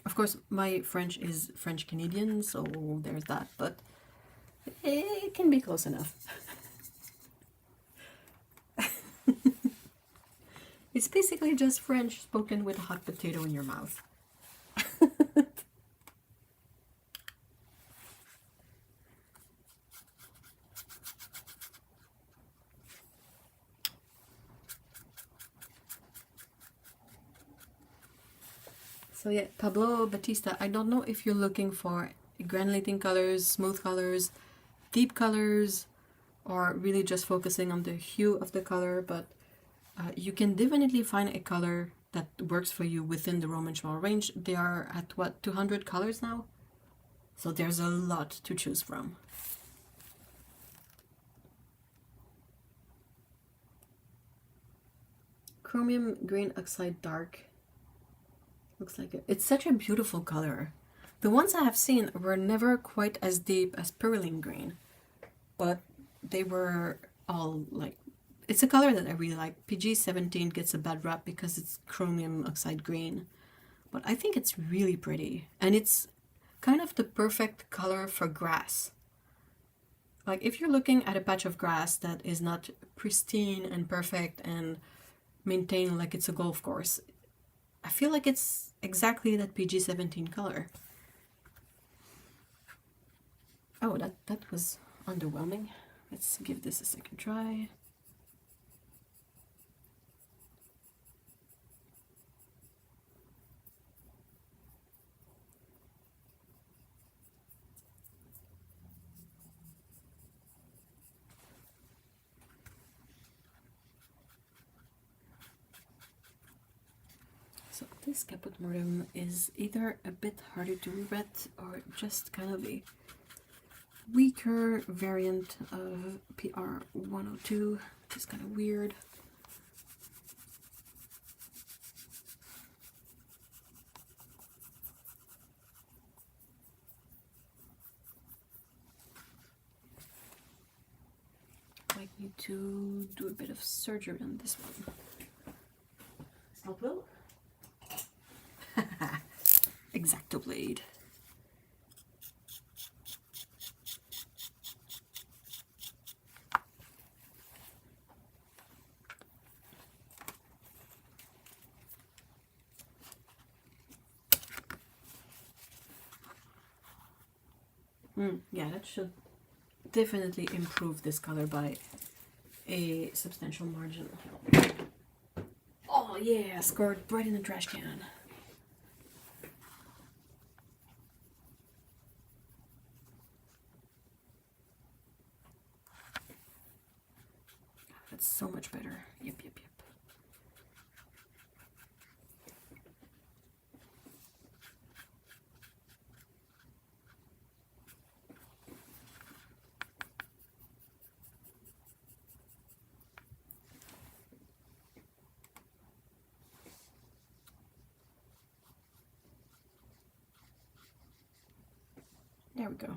Of course, my French is French-Canadian, so there's that, but it can be close enough. It's basically just French spoken with a hot potato in your mouth. So yeah, Pablo Batista, I don't know if you're looking for granulating colors, smooth colors, deep colors, or really just focusing on the hue of the color, but you can definitely find a color that works for you within the Roman Szmal range. They are at what, 200 colors now? So there's a lot to choose from. Chromium Green Oxide Dark. Looks like it's such a beautiful color. The ones I have seen were never quite as deep as Perylene Green, but they were all like, it's a color that I really like. PG-17 gets a bad rap because it's chromium oxide green, but I think it's really pretty, and it's kind of the perfect color for grass. Like if you're looking at a patch of grass that is not pristine and perfect and maintained like it's a golf course, I feel like it's exactly that PG-17 color. Oh, that was underwhelming. Let's give this a second try. So this Caput Mortem is either a bit harder to read or just kind of a weaker variant of PR 102, which is kind of weird. Might need to do a bit of surgery on this one. Scalpel. Exacto blade. Yeah, that should definitely improve this color by a substantial margin. Oh yeah, scored right in the trash can. That's so much better. Yep, yep, yep. There we go.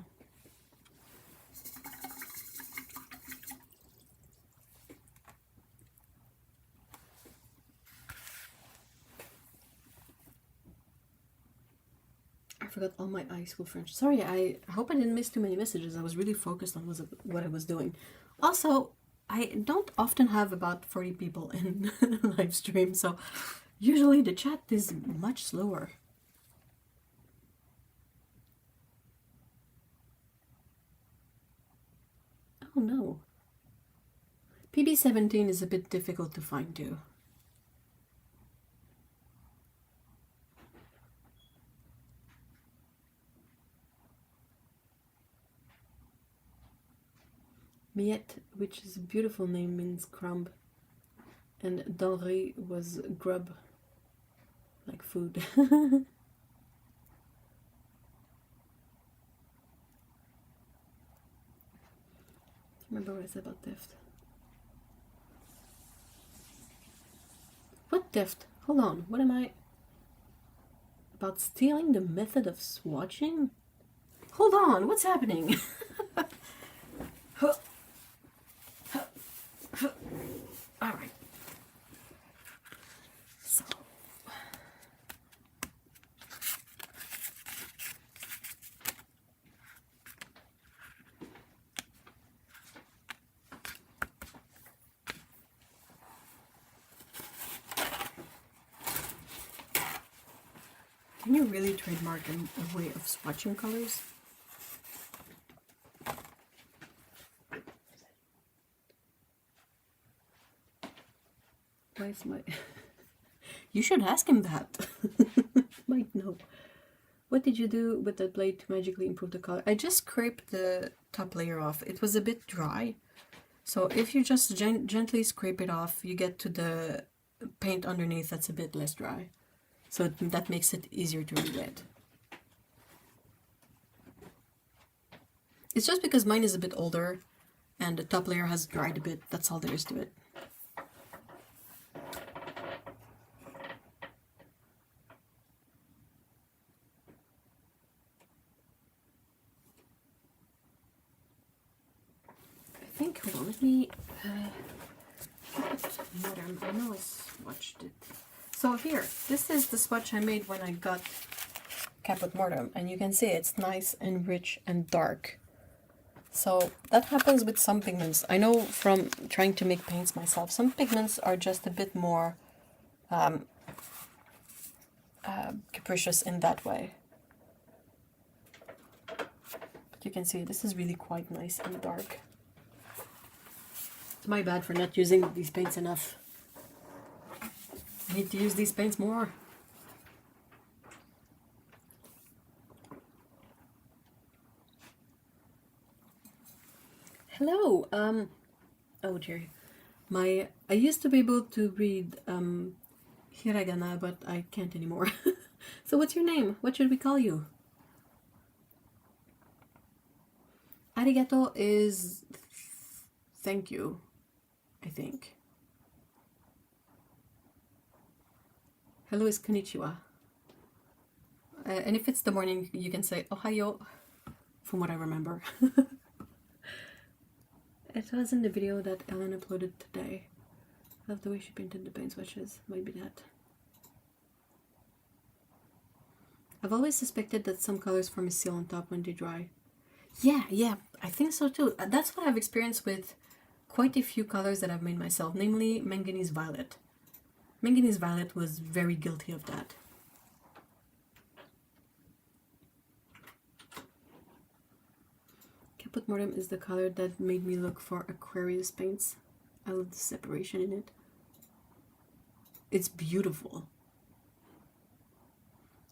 I forgot all my high school French. Sorry, I hope I didn't miss too many messages. I was really focused on what I was doing. Also, I don't often have about 40 people in live stream, so usually the chat is much slower. Oh no. PB17 is a bit difficult to find too. Miette, which is a beautiful name, means crumb. And denrée was grub, like food. Remember what I said about theft? What theft? Hold on, what am I? About stealing the method of swatching? Hold on, what's happening? Alright. So. Can you really trademark a way of swatching colors? Why is my... You should ask him that. Might know. What did you do with that blade to magically improve the color? I just scraped the top layer off. It was a bit dry. So if you just gently scrape it off, you get to the paint underneath that's a bit less dry. So that makes it easier to re-wet. It's just because mine is a bit older and the top layer has dried a bit. That's all there is to it. I think, hold on, let me modern. I know I swatched it. So here, this is the swatch I made when I got Caput Mortem, and you can see it's nice and rich and dark. So that happens with some pigments. I know from trying to make paints myself, some pigments are just a bit more capricious in that way. But you can see this is really quite nice and dark. It's my bad for not using these paints enough. I need to use these paints more. Hello. Oh dear. I used to be able to read hiragana, but I can't anymore. So what's your name? What should we call you? Arigato is thank you, I think. Hello is konnichiwa. And if it's the morning, you can say ohayo, from what I remember. It was in the video that Ellen uploaded today. I love the way she painted the paint swatches. Might be that. I've always suspected that some colors form a seal on top when they dry. Yeah, I think so too. That's what I've experienced with quite a few colors that I've made myself, namely Manganese Violet. Manganese Violet was very guilty of that. Caput Mortem is the color that made me look for Aquarius paints. I love the separation in it. It's beautiful.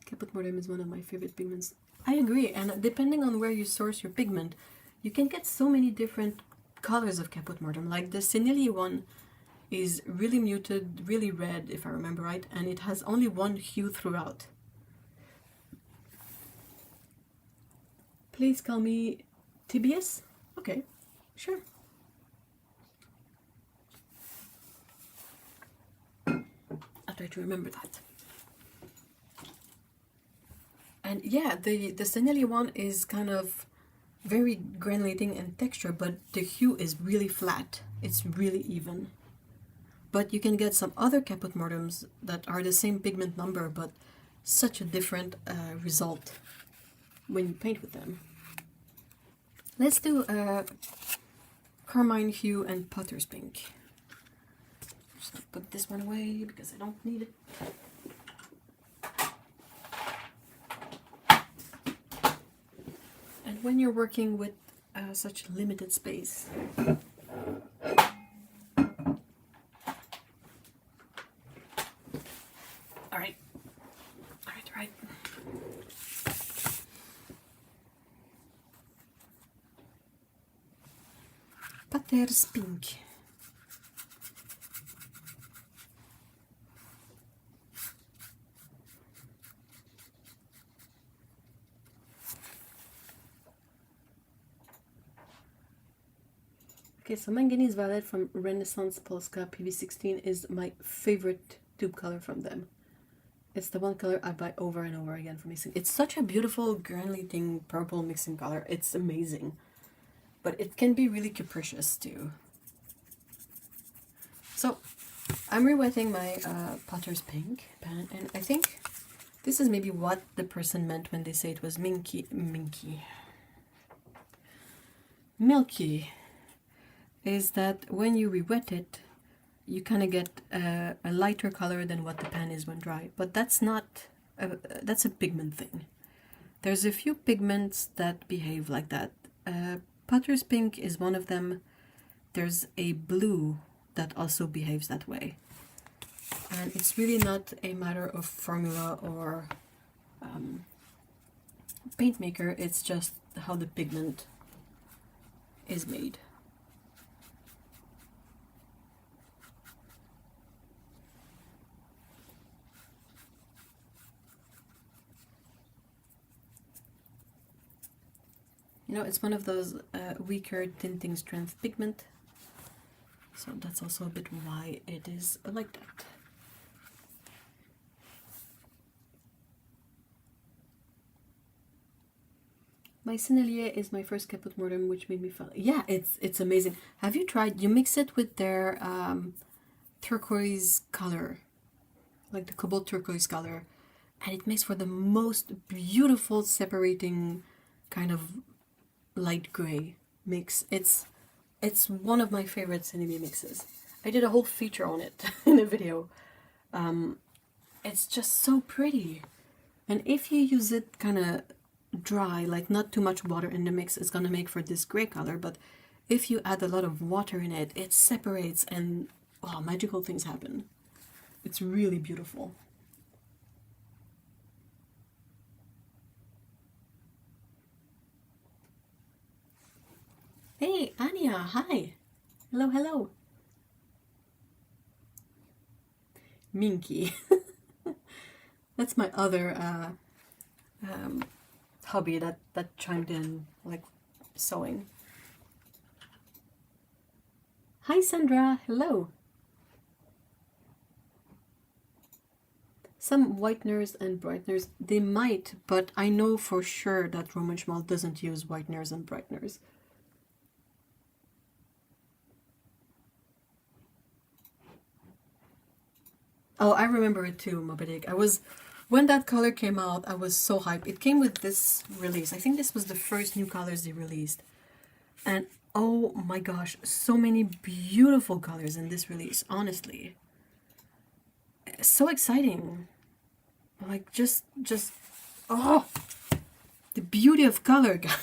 Caput Mortem is one of my favorite pigments. I agree, and depending on where you source your pigment, you can get so many different colors of Caput Mortem. Like the Senili one is really muted, really red, if I remember right, and it has only one hue throughout. Please call me TBS? Okay, sure. I'll try to remember that. And yeah, the Senili one is kind of very granulating in texture, but the hue is really flat. It's really even. But you can get some other Caput Mortems that are the same pigment number, but such a different result when you paint with them. Let's do Carmine Hue and Potter's Pink. Just put this one away because I don't need it. And when you're working with such limited space, Right. Potter's Pink. Okay, so Manganese Violet from Renaissance Polska PV16 is my favorite tube color from them. It's the one color I buy over and over again for mixing. It's such a beautiful granulating purple mixing color. It's amazing. But it can be really capricious too. So I'm rewetting my Potter's Pink pan, and I think this is maybe what the person meant when they say it was milky. Is that when you rewet it, you kind of get a lighter color than what the pan is when dry. But that's not, that's a pigment thing. There's a few pigments that behave like that. Potter's Pink is one of them. There's a blue that also behaves that way. And it's really not a matter of formula or paint maker, it's just how the pigment is made. You know, it's one of those weaker tinting strength pigment, so that's also a bit why it is like that. My Sennelier is my first Caput Mortem, which made me feel... Yeah, it's amazing. Have you tried... You mix it with their turquoise color, like the cobalt turquoise color, and it makes for the most beautiful separating kind of light gray mix. It's one of my favorite Sennelier mixes. I did a whole feature on it in a video. It's just so pretty. And if you use it kind of dry, like not too much water in the mix, it's gonna make for this gray color, but if you add a lot of water in it, it separates and oh, magical things happen. It's really beautiful. Hey, Anya, hi. Hello, hello. Minky. That's my other hobby that chimed in, like sewing. Hi, Sandra. Hello. Some whiteners and brighteners, they might, but I know for sure that Roman Szmal doesn't use whiteners and brighteners. Oh, I remember it too, Moby Dick. When that color came out, I was so hyped. It came with this release. I think this was the first new colors they released. And oh my gosh, so many beautiful colors in this release, honestly. So exciting. Like, just, oh, the beauty of color, guys.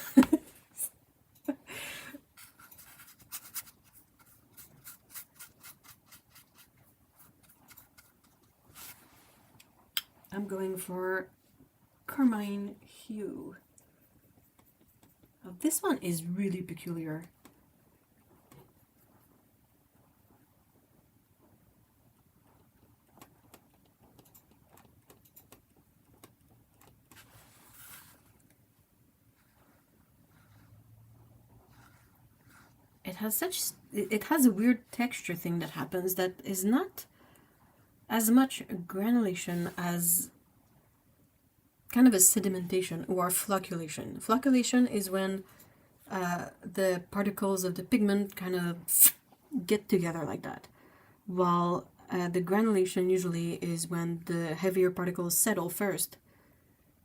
I'm going for Carmine Hue. Now, this one is really peculiar. it has a weird texture thing that happens that is not as much granulation as kind of a sedimentation or flocculation. Flocculation is when the particles of the pigment kind of get together like that, while the granulation usually is when the heavier particles settle first,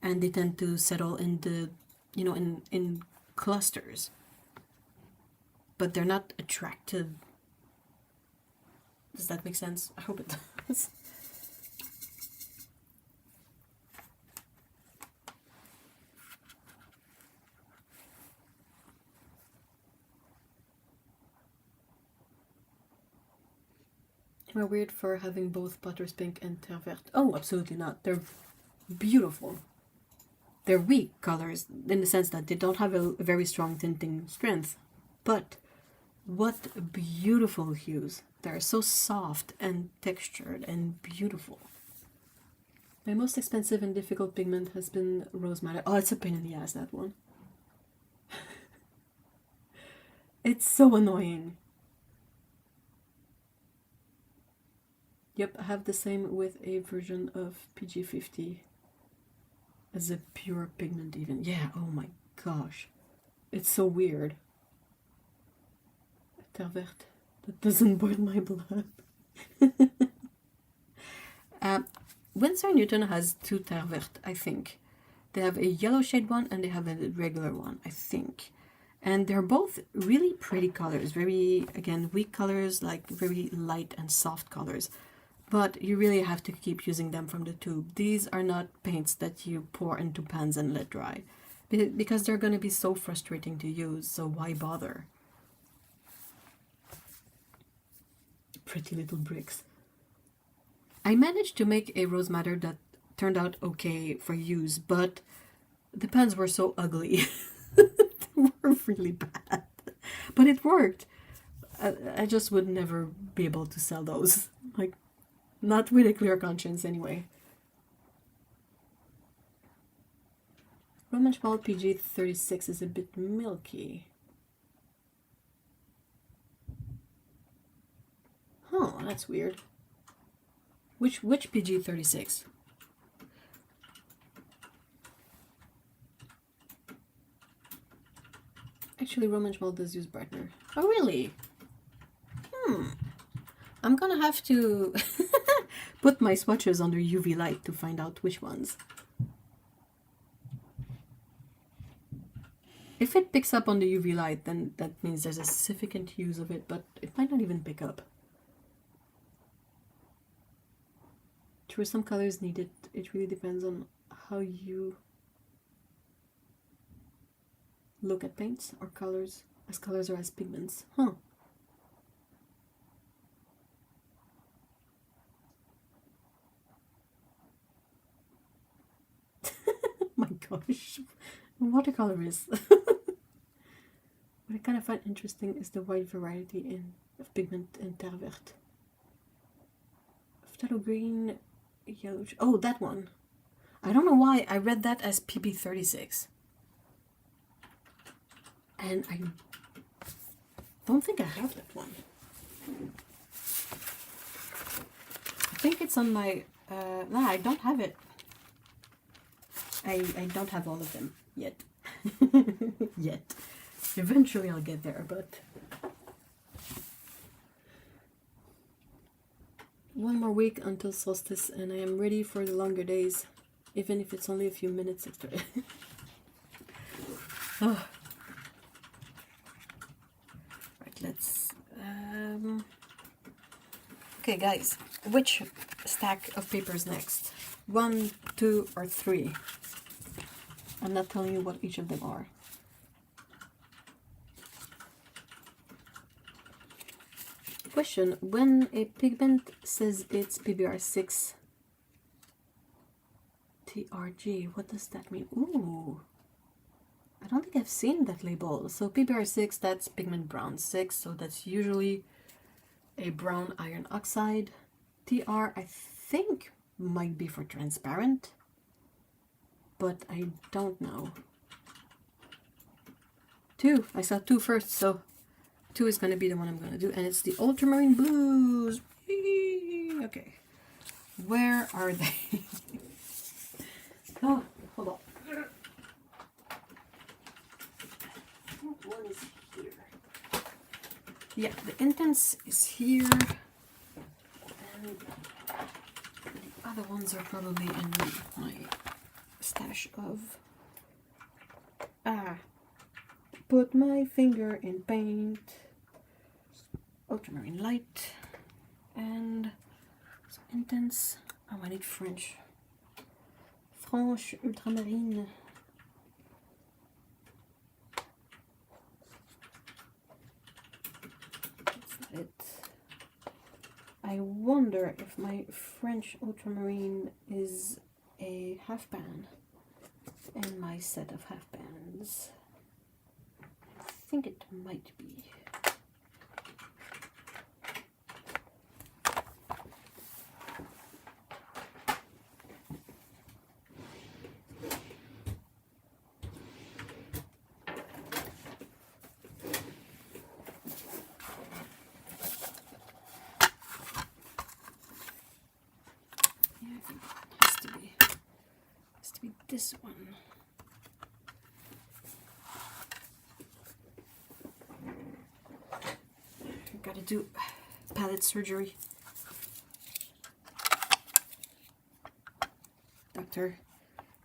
and they tend to settle in the, in clusters, but they're not attractive. Does that make sense? I hope it does. Am I weird for having both Potter's Pink and Terre Verte? Oh, absolutely not. They're beautiful. They're weak colors in the sense that they don't have a very strong tinting strength. But what beautiful hues. They're so soft and textured and beautiful. My most expensive and difficult pigment has been Rose Madder. Oh, it's a pain in the ass, that one. It's so annoying. Yep, I have the same with a version of PG50 as a pure pigment even. Yeah, oh my gosh. It's so weird. Terre Verte. That doesn't boil my blood. Winsor & Newton has two Terre Verte, I think. They have a yellow shade one and they have a regular one, I think. And they're both really pretty colors. Very, again, weak colors, like very light and soft colors. But you really have to keep using them from the tube. These are not paints that you pour into pans and let dry, because they're going to be so frustrating to use, so why bother? Pretty little bricks. I managed to make a Rose Madder that turned out okay for use, but the pans were so ugly. They were really bad. But it worked. I just would never be able to sell those. Like, not with a clear conscience, anyway. Roman Szmal PG36 is a bit milky. Huh, that's weird. Which PG36? Actually, Roman Szmal does use brightener. Oh, really? I'm gonna have to put my swatches under UV light to find out which ones. If it picks up on the UV light, then that means there's a significant use of it, but it might not even pick up. True, some colors need it. It really depends on how you look at paints or colors, as colors or as pigments. Huh. My gosh, watercolor is. What I kind of find interesting is the wide variety of pigment in Terre Verte. Phthalo green, yellow. Oh, that one. I don't know why I read that as PB36. And I don't think I have that one. I think it's on my... no, I don't have it. I don't have all of them yet. Yet. Eventually I'll get there, but... One more week until solstice and I am ready for the longer days, even if it's only a few minutes extra. Oh. Right, let's... Okay, guys, which stack of papers next? 1, 2, or 3? I'm not telling you what each of them are. Question: when a pigment says it's PBR6 TRG, what does that mean? Ooh, I don't think I've seen that label. So PBR6, that's pigment brown 6, so that's usually a brown iron oxide. TR, I think, might be for transparent, but I don't know. 2, I saw 2 first, so 2 is going to be the one I'm going to do, and it's the Ultramarine Blues. Whee! Okay, where are they? Oh, hold on. One is here. Yeah, the Intense is here, and the other ones are probably in my stash of... Put my finger in paint. Ultramarine Light and some Intense. Oh, I need French. Franche Ultramarine. That's not it. I wonder if my French Ultramarine is a half band in my set of half bands. I think it might be. Yeah, I think it has to be this one. Gotta do palette surgery. Doctor,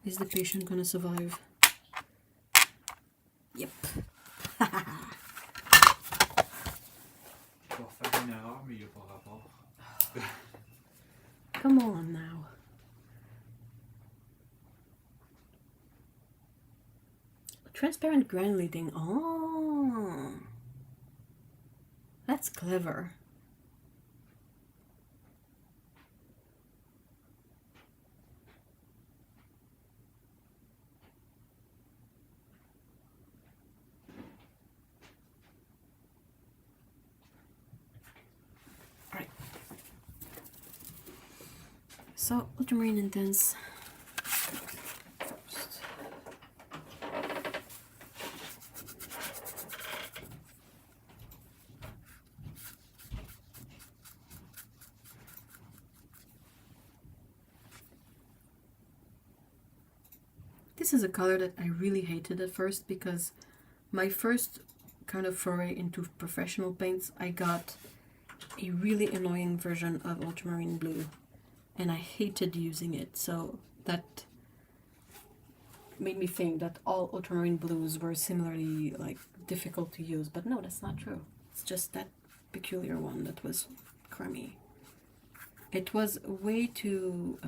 is the patient gonna survive? Yep. Je vais refaire une erreur, mais il n'y a pas rapport. Come on now. Transparent granulating. Oh. That's clever. All right. So, Ultramarine Intense first. This is a color that I really hated at first because my first kind of foray into professional paints, I got a really annoying version of Ultramarine Blue and I hated using it, so that made me think that all Ultramarine Blues were similarly like difficult to use, but no, that's not true. It's just that peculiar one that was crummy. It was way too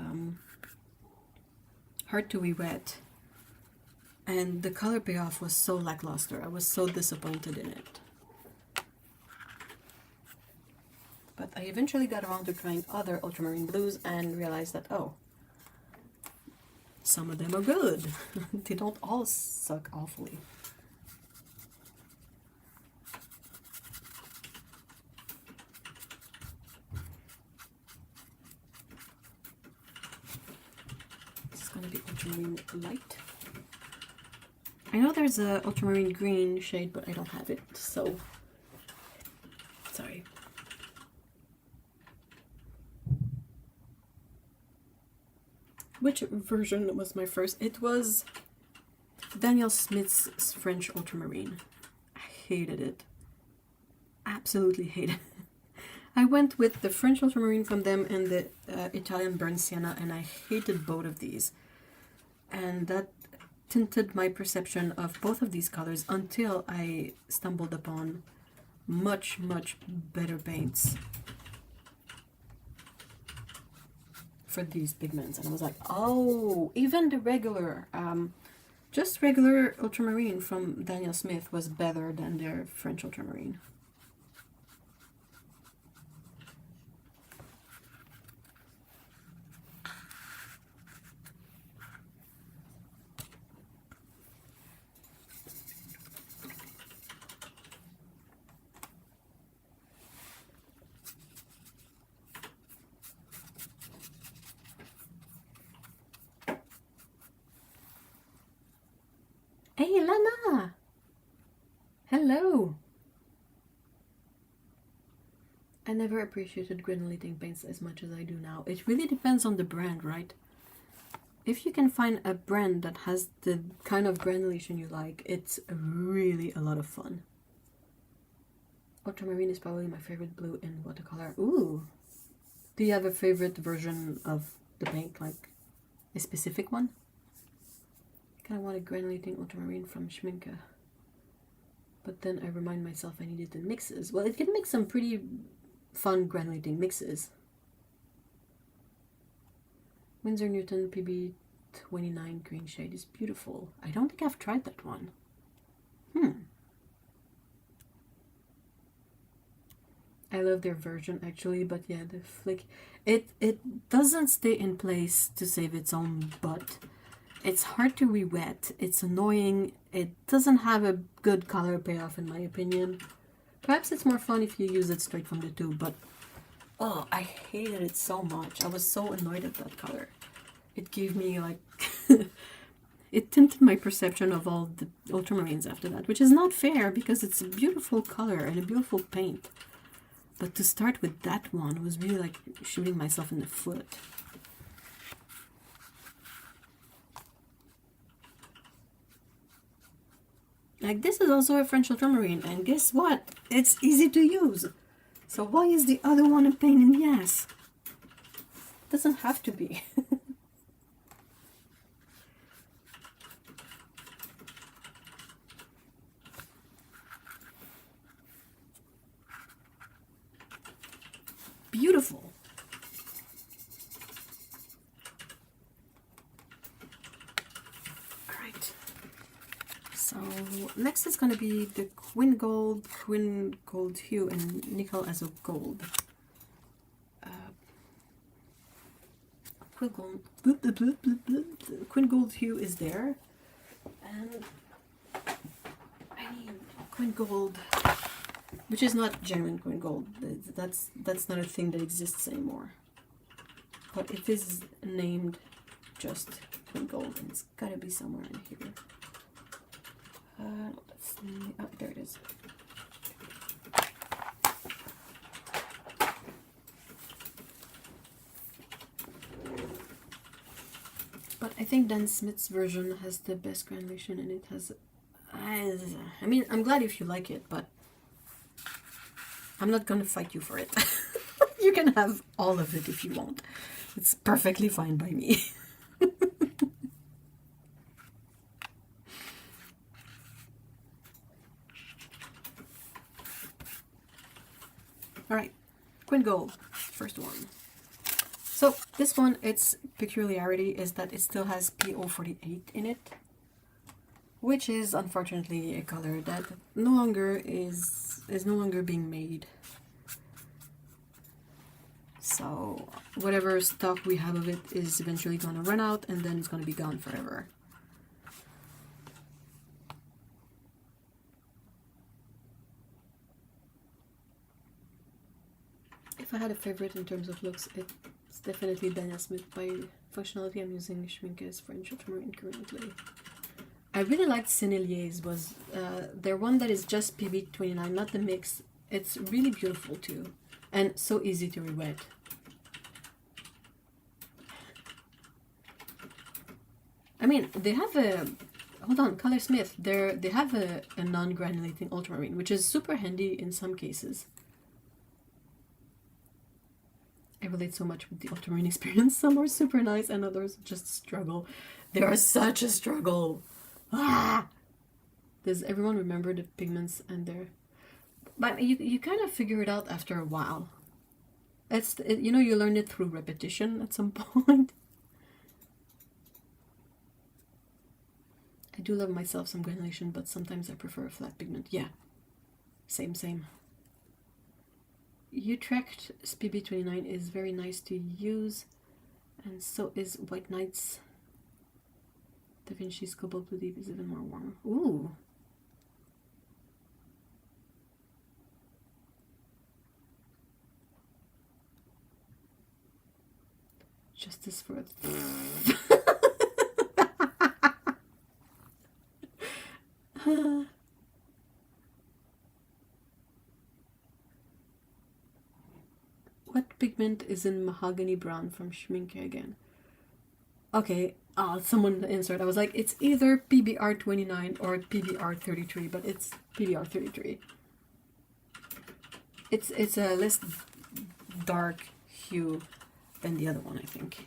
hard to re-wet. And the color payoff was so lackluster. I was so disappointed in it. But I eventually got around to trying other Ultramarine Blues and realized that, oh, some of them are good. They don't all suck awfully. This is going to be Ultramarine Light. I know there's a Ultramarine Green shade, but I don't have it, so sorry. Which version was my first? It was Daniel Smith's French Ultramarine. I hated it. Absolutely hated it. I went with the French Ultramarine from them and the Italian Burnt Sienna, and I hated both of these. And that tinted my perception of both of these colors until I stumbled upon much, much better paints for these pigments. And I was like, oh, even the regular, just regular Ultramarine from Daniel Smith was better than their French Ultramarine. Hey, Lana! Hello! I never appreciated granulating paints as much as I do now. It really depends on the brand, right? If you can find a brand that has the kind of granulation you like, it's really a lot of fun. Ultramarine is probably my favorite blue in watercolor. Ooh! Do you have a favorite version of the paint, like a specific one? I kind of want a granulating ultramarine from Schminke. But then I remind myself I need it in mixes. Well, it can make some pretty fun granulating mixes. Winsor Newton PB29 green shade is beautiful. I don't think I've tried that one. I love their version actually, but yeah, the flick, it doesn't stay in place to save its own butt. It's hard to re-wet, it's annoying, it doesn't have a good color payoff in my opinion. Perhaps it's more fun if you use it straight from the tube, but oh, I hated it so much. I was so annoyed at that color. It gave me like it tinted my perception of all the ultramarines after that, which is not fair because it's a beautiful color and a beautiful paint. But to start with that one was really like shooting myself in the foot. Like, this is also a French ultramarine, and guess what? It's easy to use. So why is the other one a pain in the ass? It doesn't have to be. Beautiful. Alright. So next is going to be the Quin Gold Hue, and Nickel as a Gold. Quin Gold Hue is there. And I need Quin Gold, which is not genuine Quin Gold. That's not a thing that exists anymore. But it is named just Quin Gold, and it's gotta be somewhere in here. Oh, there it is. But I think Dan Smith's version has the best granulation, and it has. I mean, I'm glad if you like it, but I'm not gonna fight you for it. You can have all of it if you want. It's perfectly fine by me. Alright, Quin Gold, first one. So this one, its peculiarity is that it still has PO48 in it, which is unfortunately a color that no longer is no longer being made. So whatever stock we have of it is eventually going to run out, and then it's going to be gone forever. If I had a favorite in terms of looks, it's definitely Daniel Smith. By functionality, I'm using Schminke's French ultramarine currently. I really liked Sennelier's, was their one that is just PB29, not the mix. It's really beautiful too, and so easy to re-wet. I mean, they have a, hold on, Color Smith, they have a non-granulating ultramarine, which is super handy in some cases. I relate so much with the ultramarine experience. Some are super nice and others just struggle. They are such a struggle. Ah! Does everyone remember the pigments and their... But you kind of figure it out after a while. You know, you learn it through repetition at some point. I do love myself some granulation, but sometimes I prefer a flat pigment. Yeah, same. Utrecht PB29 is very nice to use, and so is White Knight's. Da Vinci's Cobalt Blue Deep is even more warm. Ooh. Justice for it. pigment is in mahogany brown from Schminke again. Okay, someone answered. I was like, it's either PBR 29 or PBR 33, but it's PBR 33. It's a less dark hue than the other one, I think.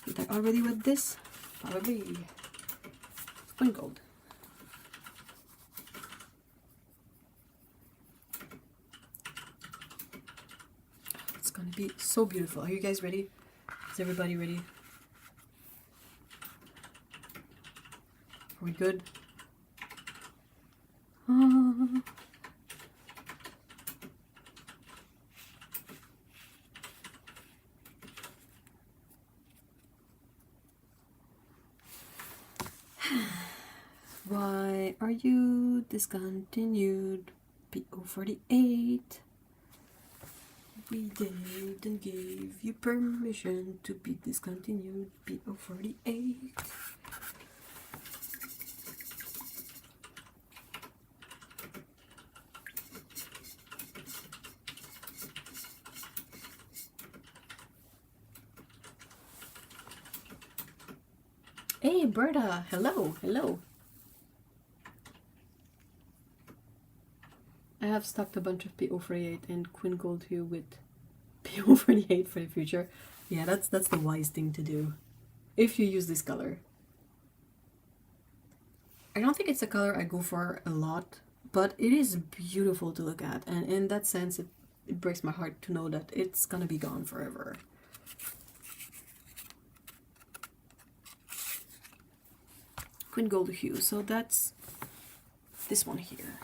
Did I already with this? Probably. Queen Gold. It's gonna be so beautiful. Are you guys ready? Is everybody ready? Are we good? Why are you discontinued? PO48. We didn't give you permission to be discontinued. PO48. Hey, Berta. Hello, hello. I have stocked a bunch of PO48 and Queen Gold Hue with PO48 for the future. Yeah, that's the wise thing to do if you use this color. I don't think it's a color I go for a lot, but it is beautiful to look at, and in that sense it breaks my heart to know that it's gonna be gone forever. Queen Gold Hue, so that's this one here.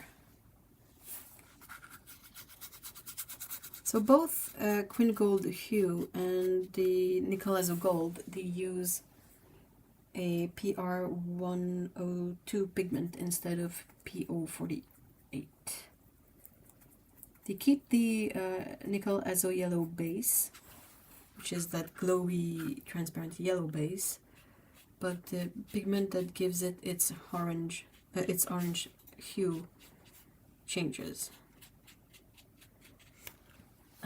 So both Queen Gold Hue and the Nickel Azo Gold, they use a PR102 pigment instead of PO48. They keep the Nickel Azo Yellow base, which is that glowy, transparent yellow base, but the pigment that gives it its orange hue changes.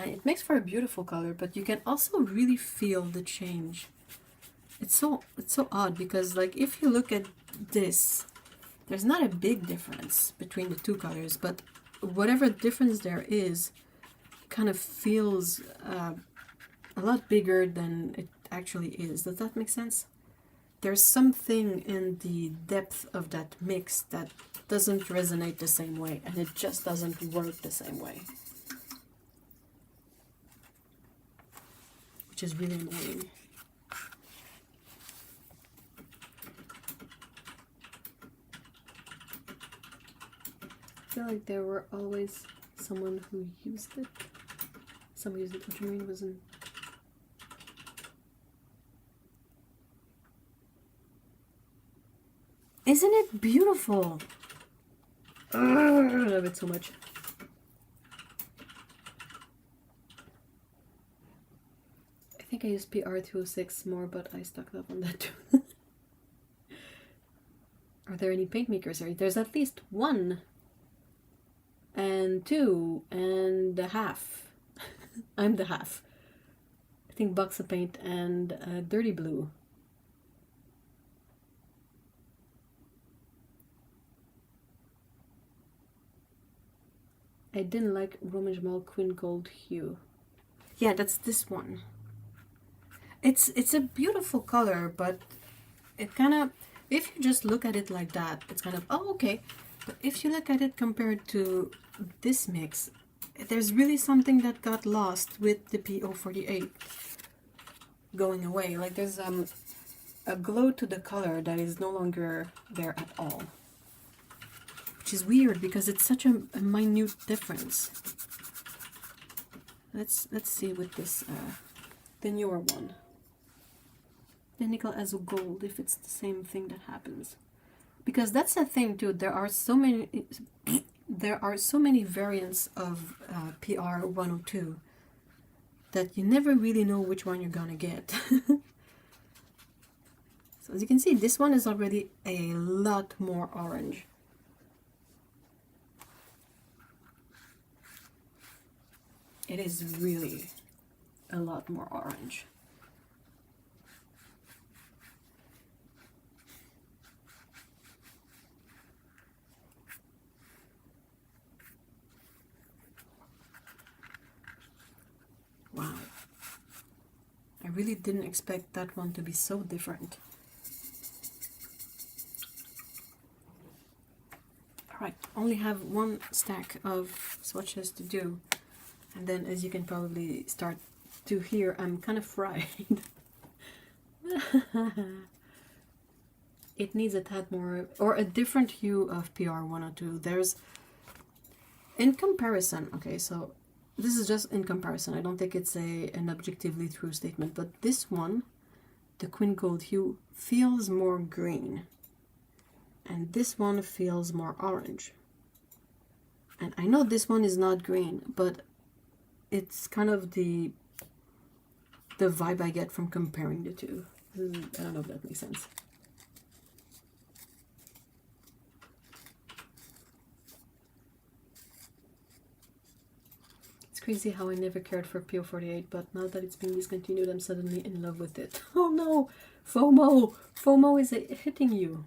It makes for a beautiful color, but you can also really feel the change. It's so odd because, like, if you look at this, there's not a big difference between the two colors, but whatever difference there is kind of feels a lot bigger than it actually is. Does that make sense? There's something in the depth of that mix that doesn't resonate the same way, and it just doesn't work the same way. Which is really annoying. I feel like there were always someone who used it. Someone used it, ultramarine wasn't. Isn't it beautiful? I love it so much. I think I used PR206 more, but I stocked up on that too. Are there any paint makers here? There's at least 1 and 2 and a half. I'm the half. I think Box of Paint and Dirty Blue. I didn't like Roman Szmal Queen Gold Hue. Yeah, that's this one. It's a beautiful color, but it kind of, if you just look at it like that, it's kind of, oh, okay. But if you look at it compared to this mix, there's really something that got lost with the PO48 going away. Like there's a glow to the color that is no longer there at all. Which is weird because it's such a minute difference. Let's see with this, the newer one. The Nickel Azo Gold, if it's the same thing that happens. Because that's the thing too, there are so many variants of PR102 that you never really know which one you're gonna get. So as you can see, this one is already a lot more orange. It is really, a lot more orange. Wow. I really didn't expect that one to be so different. Alright, only have one stack of swatches to do. And then, as you can probably start to hear, I'm kind of fried. It needs a tad more, or a different hue of PR 102. There's, in comparison, okay, so this is just in comparison. I don't think it's an objectively true statement, but this one, the Queen Gold hue, feels more green. And this one feels more orange. And I know this one is not green, but it's kind of the vibe I get from comparing the two. I don't know if that makes sense. It's crazy how I never cared for PO48, but now that it's been discontinued, I'm suddenly in love with it. Oh no! FOMO! FOMO is hitting you.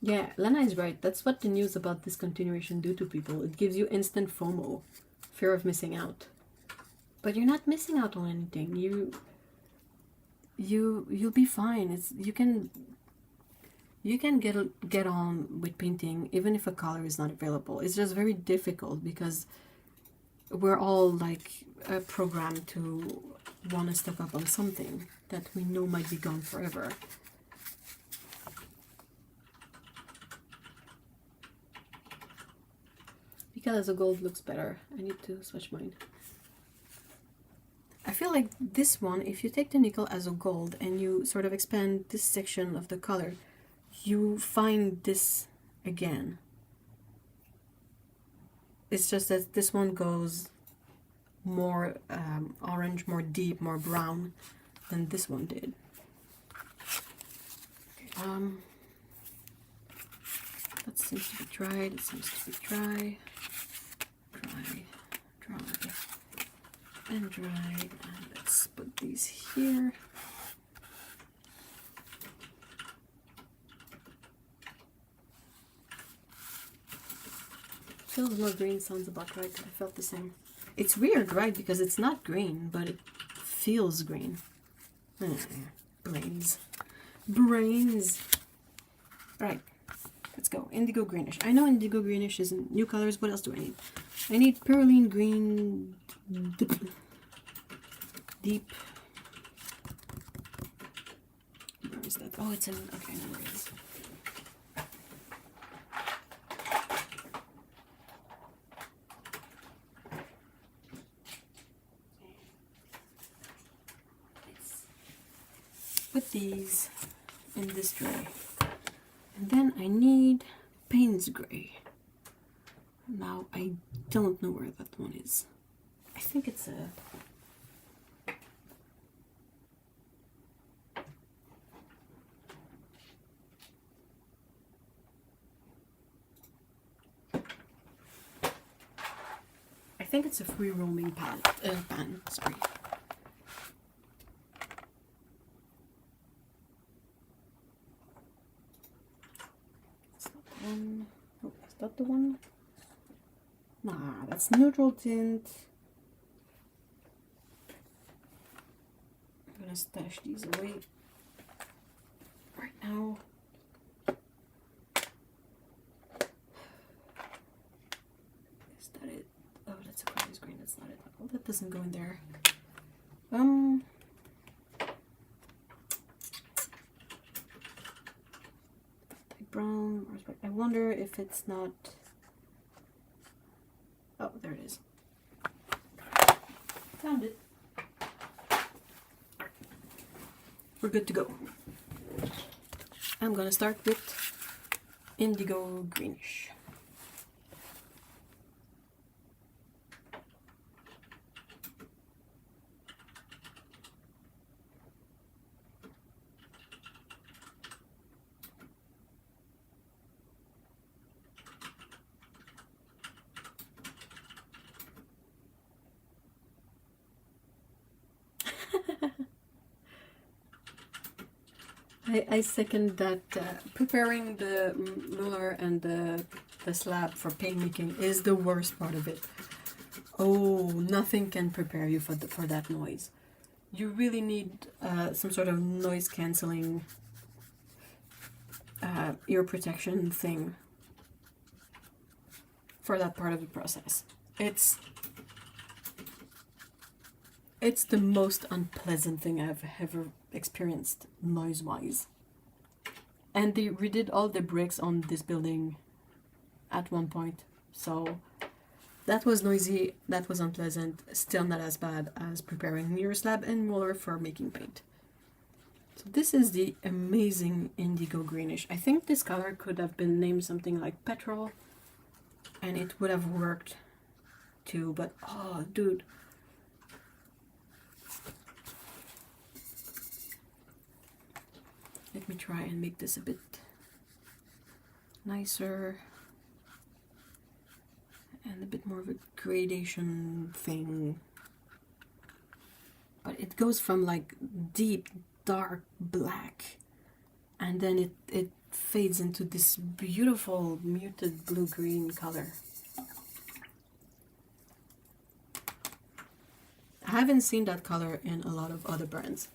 Yeah, Lena is right. That's what the news about discontinuation do to people. It gives you instant FOMO, fear of missing out. But you're not missing out on anything. You'll be fine. You can get on with painting even if a color is not available. It's just very difficult because we're all like programmed to want to stock up on something that we know might be gone forever. Because the gold looks better. I need to switch mine. I feel like this one, if you take the nickel as a gold and you sort of expand this section of the color, you find this again. It's just that this one goes more orange, more deep, more brown than this one did. Okay, that seems to be dried. It seems to be dry. Dry, and dried. And let's put these here. Feels more green, sounds about right. I felt the same. It's weird, right? Because it's not green, but it feels green. Brains. Brains. Right. Let's go. Indigo greenish. I know indigo greenish isn't new colors. What else do I need? I need perylene green. Deep. Where is that? Oh, it's in. Okay, I know where it is. Put these in this tray. And then I need Payne's Gray. Now I don't know where that one is. I think it's a... I think it's a free roaming pan, sorry. Oh, is that the one? Nah, that's neutral tint. I'm gonna stash these away right now. Is that it? Oh, that's a Aquarius green. That's not it. Oh, that doesn't go in there. Brown. I wonder if it's not. Oh, there it is. Found it. We're good to go. I'm gonna start with indigo greenish. I second that. Preparing the ruler and the slab for paint making is the worst part of it. Oh, nothing can prepare you for that noise. You really need some sort of noise cancelling ear protection thing for that part of the process. It's the most unpleasant thing I've ever experienced noise-wise. And they redid all the bricks on this building at one point, so that was noisy, that was unpleasant, still not as bad as preparing mirror slab and roller for making paint. So this is the amazing indigo greenish. I think this color could have been named something like petrol, and it would have worked too, but oh dude. Let me try and make this a bit nicer and a bit more of a gradation thing. But it goes from like deep dark black and then it fades into this beautiful muted blue-green color. I haven't seen that color in a lot of other brands.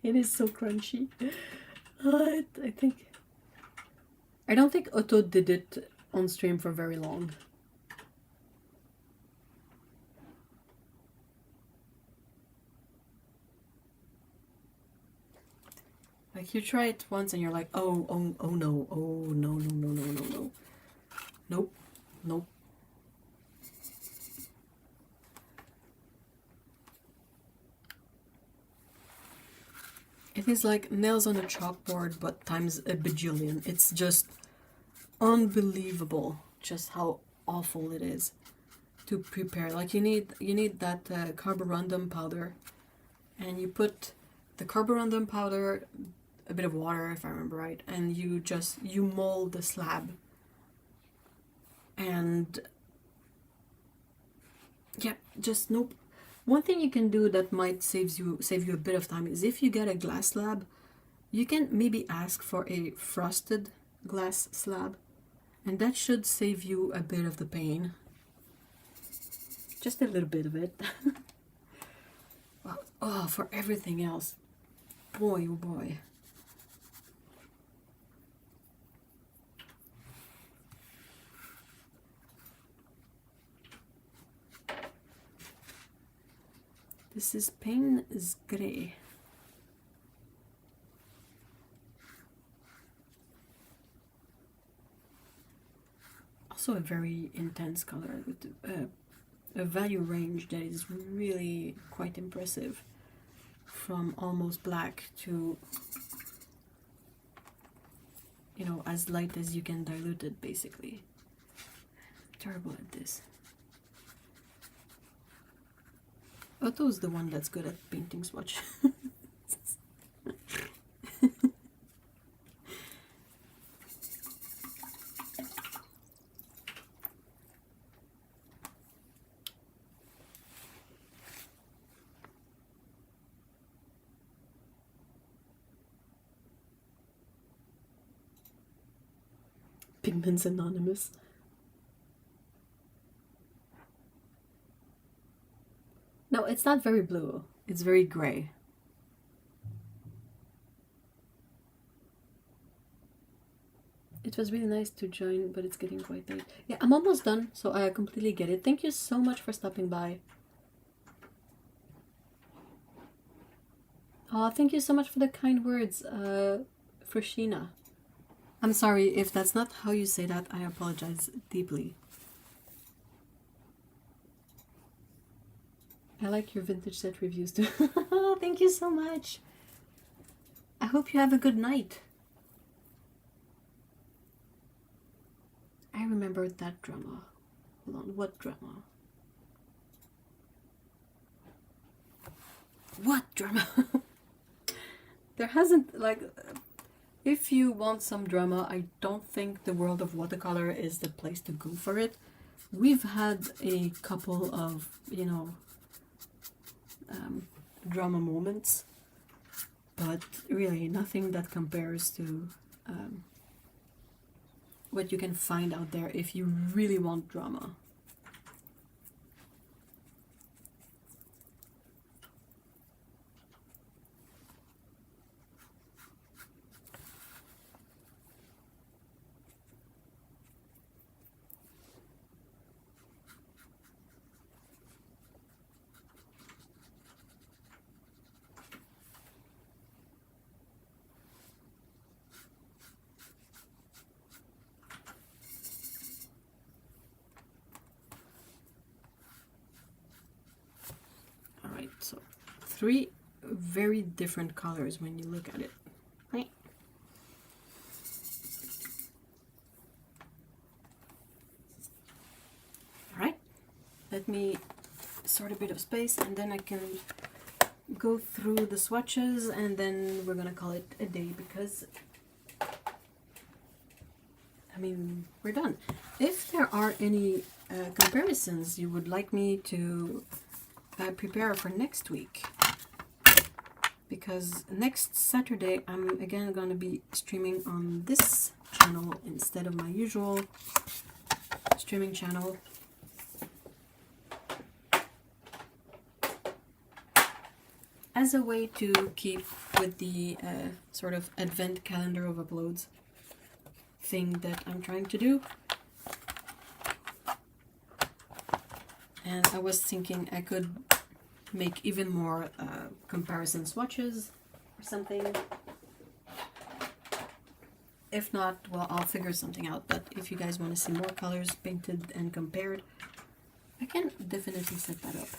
It is so crunchy. I don't think Otto did it on stream for very long. Like you try it once and you're like, oh no, no. Nope. It is like nails on a chalkboard, but times a bajillion. It's just unbelievable just how awful it is to prepare. Like you need that carborundum powder, and you put the carborundum powder, a bit of water if I remember right, and you mold the slab. And yeah, just nope. One thing you can do that might save you a bit of time is if you get a glass slab, you can maybe ask for a frosted glass slab, and that should save you a bit of the pain. Just a little bit of it. Well, oh, for everything else, boy oh boy. This is Payne's Grey. Also a very intense color with a value range that is really quite impressive. From almost black to, you know, as light as you can dilute it, basically. I'm terrible at this. Otto's the one that's good at painting swatch. Pigments Anonymous. No, it's not very blue. It's very gray. It was really nice to join, but it's getting quite late. Yeah, I'm almost done, so I completely get it. Thank you so much for stopping by. Oh, thank you so much for the kind words, Freshina. I'm sorry, if that's not how you say that, I apologize deeply. I like your vintage set reviews too. Thank you so much. I hope you have a good night. I remember that drama. Hold on, what drama? What drama? There hasn't, like, if you want some drama, I don't think the world of watercolor is the place to go for it. We've had a couple of, you know, drama moments, but really nothing that compares to what you can find out there if you really want drama. Alright, so 3 very different colors when you look at it. Right. Alright, let me sort a bit of space and then I can go through the swatches and then we're gonna call it a day because I mean we're done. If there are any comparisons you would like me to prepare for next week, because next Saturday I'm again gonna be streaming on this channel instead of my usual streaming channel. As a way to keep with the sort of advent calendar of uploads thing that I'm trying to do. And I was thinking I could make even more comparison swatches or something. If not, well, I'll figure something out. But if you guys want to see more colors painted and compared, I can definitely set that up.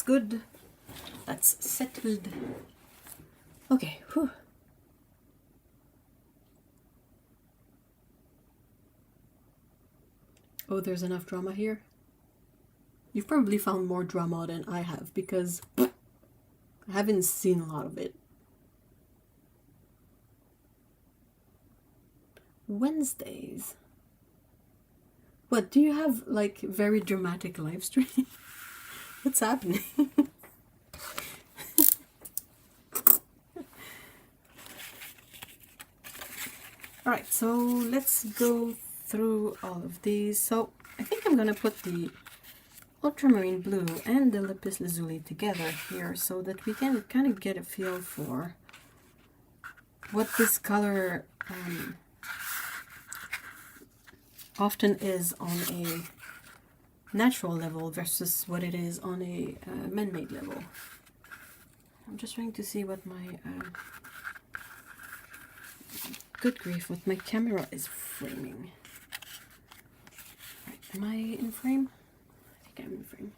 Good. That's settled. Okay. Whew. Oh, there's enough drama here. You've probably found more drama than I have because I haven't seen a lot of it. Wednesdays. What, do you have like very dramatic live stream? What's happening? Alright, so let's go through all of these. So I think I'm gonna put the ultramarine blue and the lapis lazuli together here so that we can kind of get a feel for what this color often is on a natural level versus what it is on a man-made level. I'm just trying to see what my good grief, what my camera is framing. Right, am I in frame? I think I'm in frame.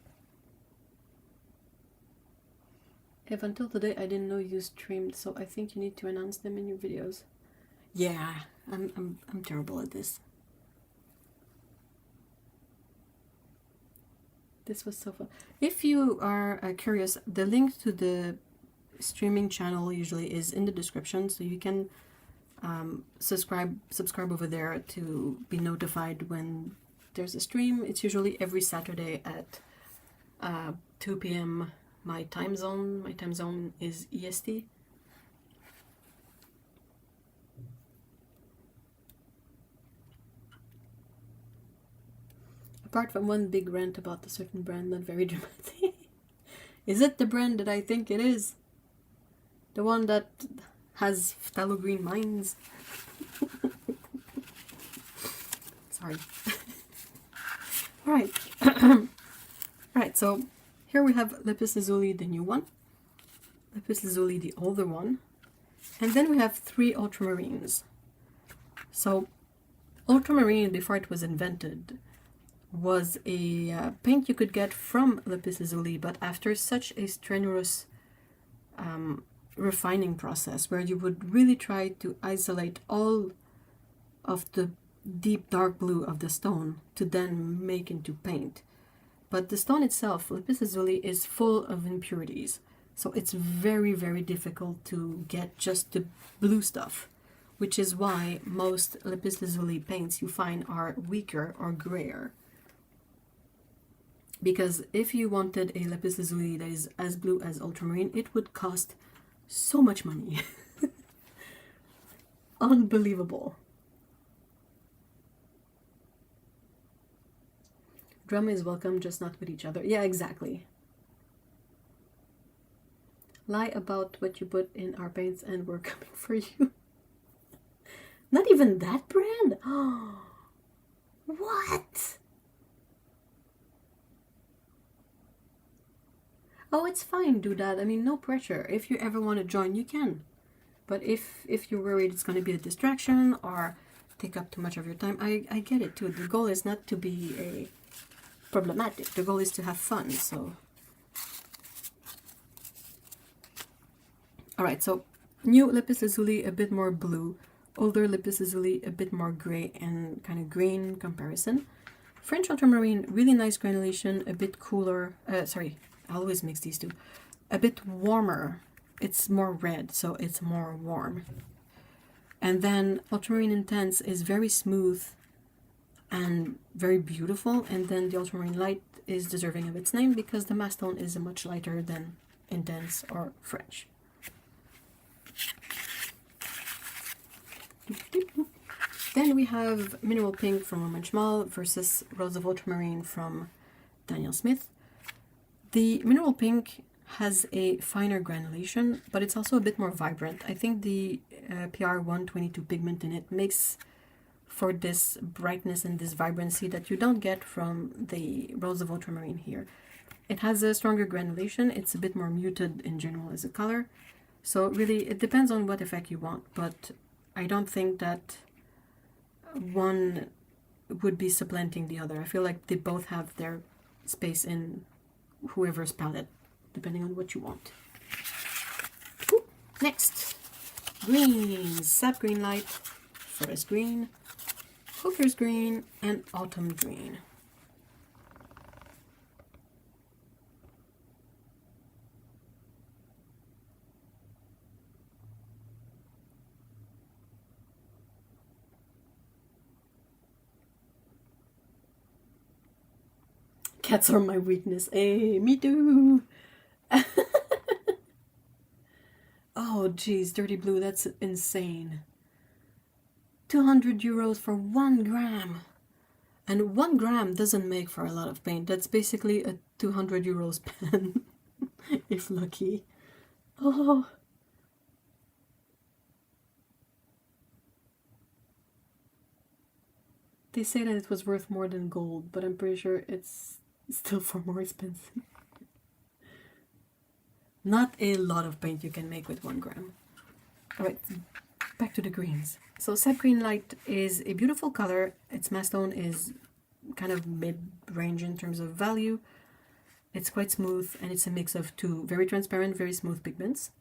If until today I didn't know you streamed, so I think you need to announce them in your videos. Yeah, I'm terrible at this. This was so fun. If you are curious, the link to the streaming channel usually is in the description, so you can subscribe over there to be notified when there's a stream. It's usually every Saturday at 2 p.m. my time zone. My time zone is EST. Apart from one big rant about a certain brand, not very dramatic. Is it the brand that I think it is? The one that has phthalo green mines? Sorry. Alright. Alright, so here we have lapis lazuli, the new one. Lapis lazuli, the older one. And then we have 3 ultramarines. So, ultramarine, before it was invented, was a paint you could get from lapis lazuli, but after such a strenuous refining process where you would really try to isolate all of the deep dark blue of the stone to then make into paint. But the stone itself, lapis lazuli, is full of impurities, so it's very, very difficult to get just the blue stuff, which is why most lapis lazuli paints you find are weaker or grayer. Because if you wanted a lapis lazuli that is as blue as ultramarine, it would cost so much money. Unbelievable. Drama is welcome, just not with each other. Yeah, exactly. Lie about what you put in our paints and we're coming for you. Not even that brand? Oh, what? Oh, it's fine, do that. I mean, no pressure. If you ever want to join, you can. But if you're worried it's going to be a distraction or take up too much of your time, I get it too. The goal is not to be a problematic. The goal is to have fun, so. Alright, so new lapis lazuli, a bit more blue. Older lapis lazuli, a bit more gray and kind of green comparison. French ultramarine, really nice granulation, a bit cooler. Sorry, I always mix these two. A bit warmer. It's more red, so it's more warm. And then ultramarine intense is very smooth and very beautiful, and then the ultramarine light is deserving of its name because the mass tone is much lighter than intense or French. Then we have Mineral Pink from Szmal versus Rose of Ultramarine from Daniel Smith. The Mineral Pink has a finer granulation, but it's also a bit more vibrant. I think the PR122 pigment in it makes for this brightness and this vibrancy that you don't get from the Rose of Ultramarine here. It has a stronger granulation, it's a bit more muted in general as a color, so really it depends on what effect you want, but I don't think that one would be supplanting the other. I feel like they both have their space in whoever's palette, depending on what you want. Ooh, next, greens, sap green light, forest green, hooker's green, and autumn green. Cats are my weakness. Hey, me too. Oh, geez, dirty blue, that's insane. 200 euros for 1 gram. And 1 gram doesn't make for a lot of paint. That's basically a 200 euros pen, if lucky. Oh. They say that it was worth more than gold, but I'm pretty sure it's still far more expensive. Not a lot of paint you can make with 1 gram. Alright, back to the greens. So sap green light is a beautiful color. Its mass tone is kind of mid-range in terms of value. It's quite smooth, and it's a mix of two very transparent, very smooth pigments.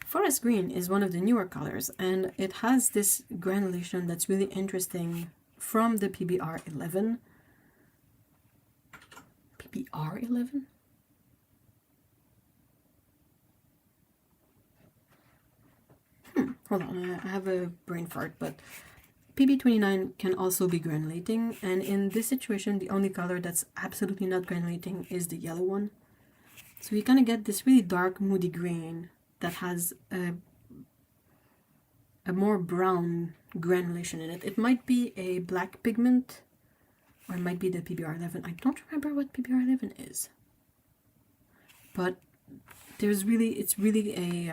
Forest green is one of the newer colors, and it has this granulation that's really interesting from the PBR11. PBR11? Hold on, I have a brain fart, but PB29 can also be granulating, and in this situation the only color that's absolutely not granulating is the yellow one. So you kind of get this really dark moody green that has a more brown granulation in it. It might be a black pigment, or it might be the PBR11. I don't remember what PBR11 is, but it's really a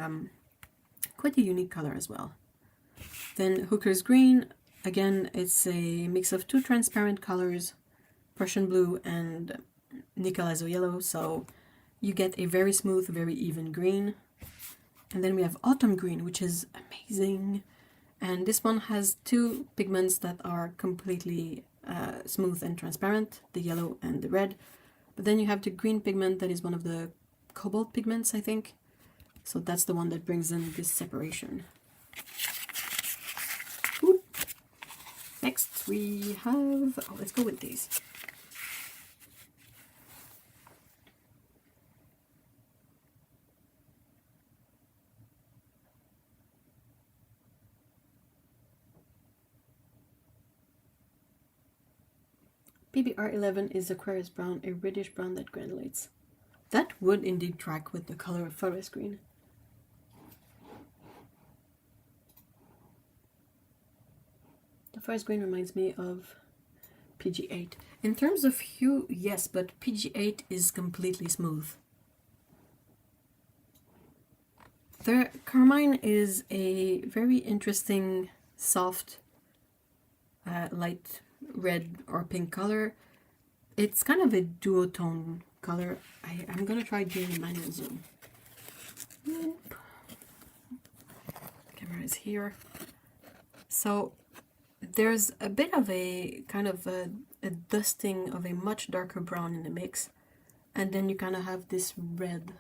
quite a unique color as well. Then hooker's green, again, it's a mix of two transparent colors, Prussian blue and nickel azo yellow, so you get a very smooth, very even green. And then we have autumn green, which is amazing, and this one has two pigments that are completely smooth and transparent, the yellow and the red. But then you have the green pigment that is one of the cobalt pigments, I think. So that's the one that brings in this separation. Ooh. Next we have, oh, let's go with these. PBR11 is Aquarius brown, a reddish brown that granulates. That would indeed track with the color of forest green. The forest green reminds me of PG8. In terms of hue, yes, but PG8 is completely smooth. The carmine is a very interesting, soft, light red or pink color. It's kind of a duotone color. I'm gonna try doing a manual zoom. Camera is here. So there's a bit of a kind of a dusting of a much darker brown in the mix, and then you kind of have this red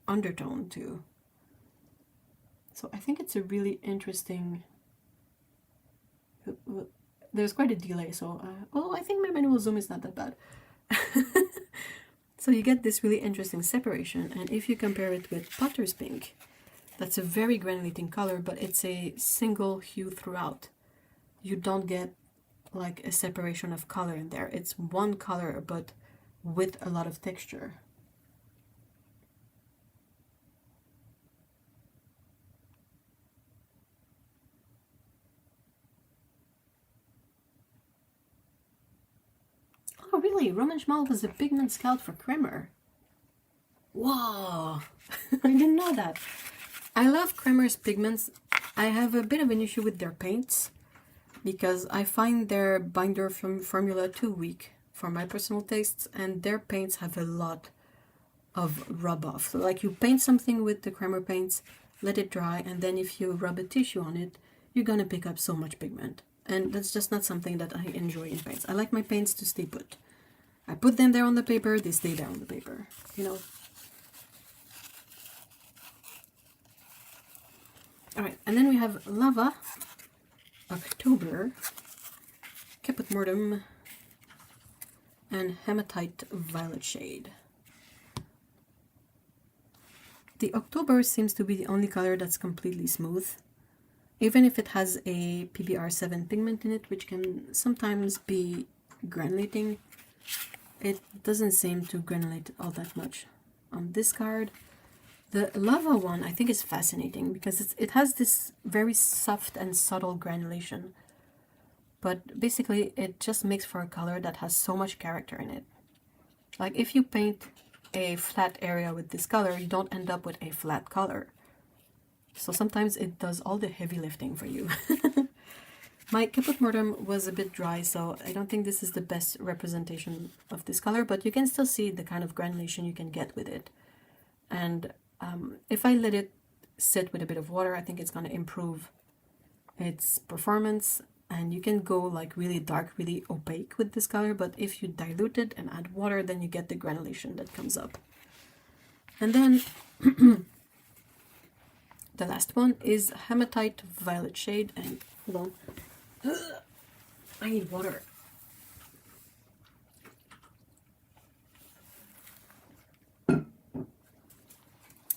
undertone too. So I think it's a really interesting. There's quite a delay, so I think my manual zoom is not that bad. So you get this really interesting separation, and if you compare it with Potter's Pink, that's a very granulating color, but it's a single hue throughout. You don't get like a separation of color in there. It's one color, but with a lot of texture. Oh, really? Roman Szmal was a pigment scout for Kremer. Whoa! I didn't know that. I love Kremer's pigments. I have a bit of an issue with their paints because I find their binder formula too weak for my personal tastes, and their paints have a lot of rub off. So like you paint something with the Kremer paints, let it dry, and then if you rub a tissue on it, you're gonna pick up so much pigment. And that's just not something that I enjoy in paints. I like my paints to stay put. I put them there on the paper, they stay there on the paper, you know. Alright, and then we have Lava, October, Caput Mortem, and Hematite Violet Shade. The October seems to be the only color that's completely smooth, even if it has a PBR7 pigment in it, which can sometimes be granulating. It doesn't seem to granulate all that much on this card. The Lava one I think is fascinating because it has this very soft and subtle granulation, but basically it just makes for a color that has so much character in it. Like if you paint a flat area with this color, you don't end up with a flat color. So sometimes it does all the heavy lifting for you. My Caput Mortem was a bit dry, so I don't think this is the best representation of this color, but you can still see the kind of granulation you can get with it. And if I let it sit with a bit of water, I think it's going to improve its performance. And you can go like really dark, really opaque with this color, but if you dilute it and add water, then you get the granulation that comes up. And then the last one is Hematite Violet Shade, and hold on. I need water.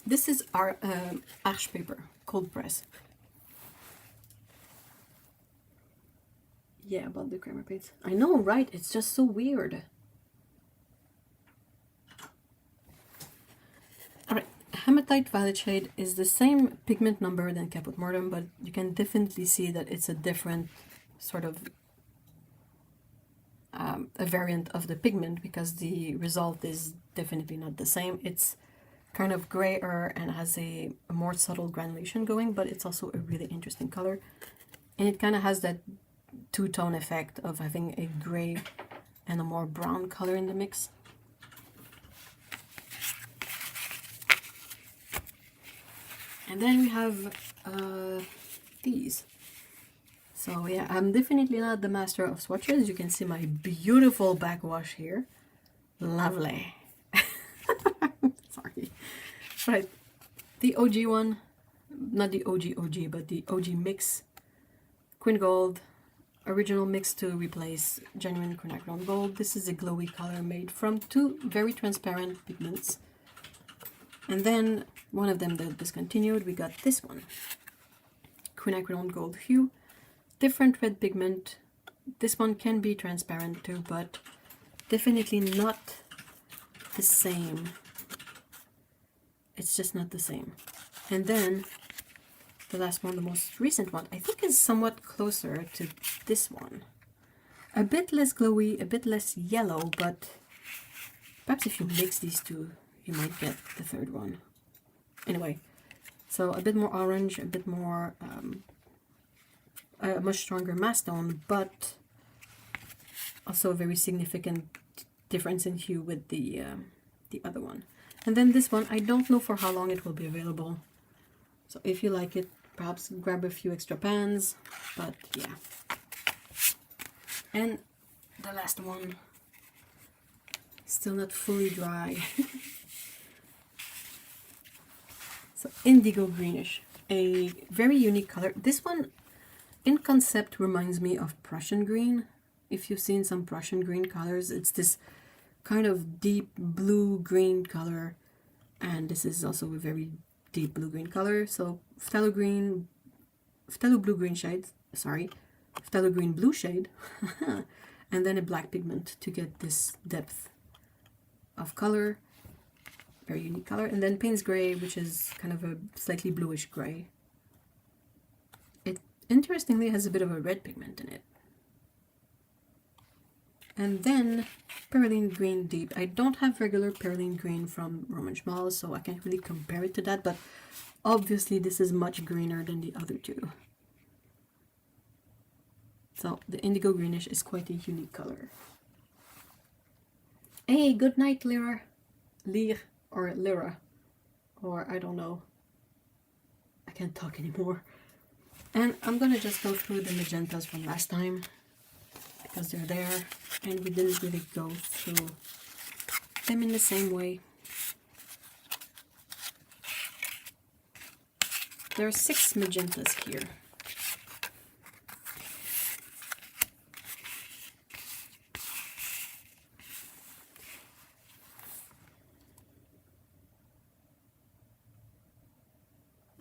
This is our ash paper, cold press. Yeah, about the Kremer paints. I know, right? It's just so weird. Alright, Hematite Violet Shade is the same pigment number than Caput Mortem, but you can definitely see that it's a different sort of a variant of the pigment, because the result is definitely not the same. It's kind of grayer and has a more subtle granulation going, but it's also a really interesting color. And it kind of has that two-tone effect of having a gray and a more brown color in the mix. And then we have these. So yeah, I'm definitely not the master of swatches. You can see my beautiful backwash here. Lovely. Sorry. Right. The OG one, not the OG, but the OG mix. Queen Gold, original mix to replace genuine quinacridone gold. This is a glowy color made from two very transparent pigments. And then one of them that discontinued, we got this one. Quinacridone gold hue. Different red pigment. This one can be transparent too, but definitely not the same. It's just not the same. And then the last one, the most recent one, I think is somewhat closer to this one. A bit less glowy, a bit less yellow, but perhaps if you mix these two, you might get the third one. Anyway, so a bit more orange, a bit more, a much stronger mass tone, but also a very significant difference in hue with the other one. And then this one, I don't know for how long it will be available. So if you like it, perhaps grab a few extra pans, but yeah. And the last one, still not fully dry. So indigo greenish, a very unique color. This one in concept reminds me of Prussian green. If you've seen some Prussian green colors, it's this kind of deep blue green color, and this is also a very deep blue green color. So phthalo blue green shade, sorry, phthalo green blue shade, and then a black pigment to get this depth of color. Very unique color. And then Payne's Gray, which is kind of a slightly bluish gray. It interestingly has a bit of a red pigment in it. And then Perylene Green Deep. I don't have regular Perylene Green from Roman Szmal, so I can't really compare it to that, but obviously this is much greener than the other two. So the indigo greenish is quite a unique color. Hey, good night, Lyra. Lyr or Lyra. Or I don't know. I can't talk anymore. And I'm gonna just go through the magentas from last time, because they're there, and we didn't really go through them in the same way. There are 6 magentas here.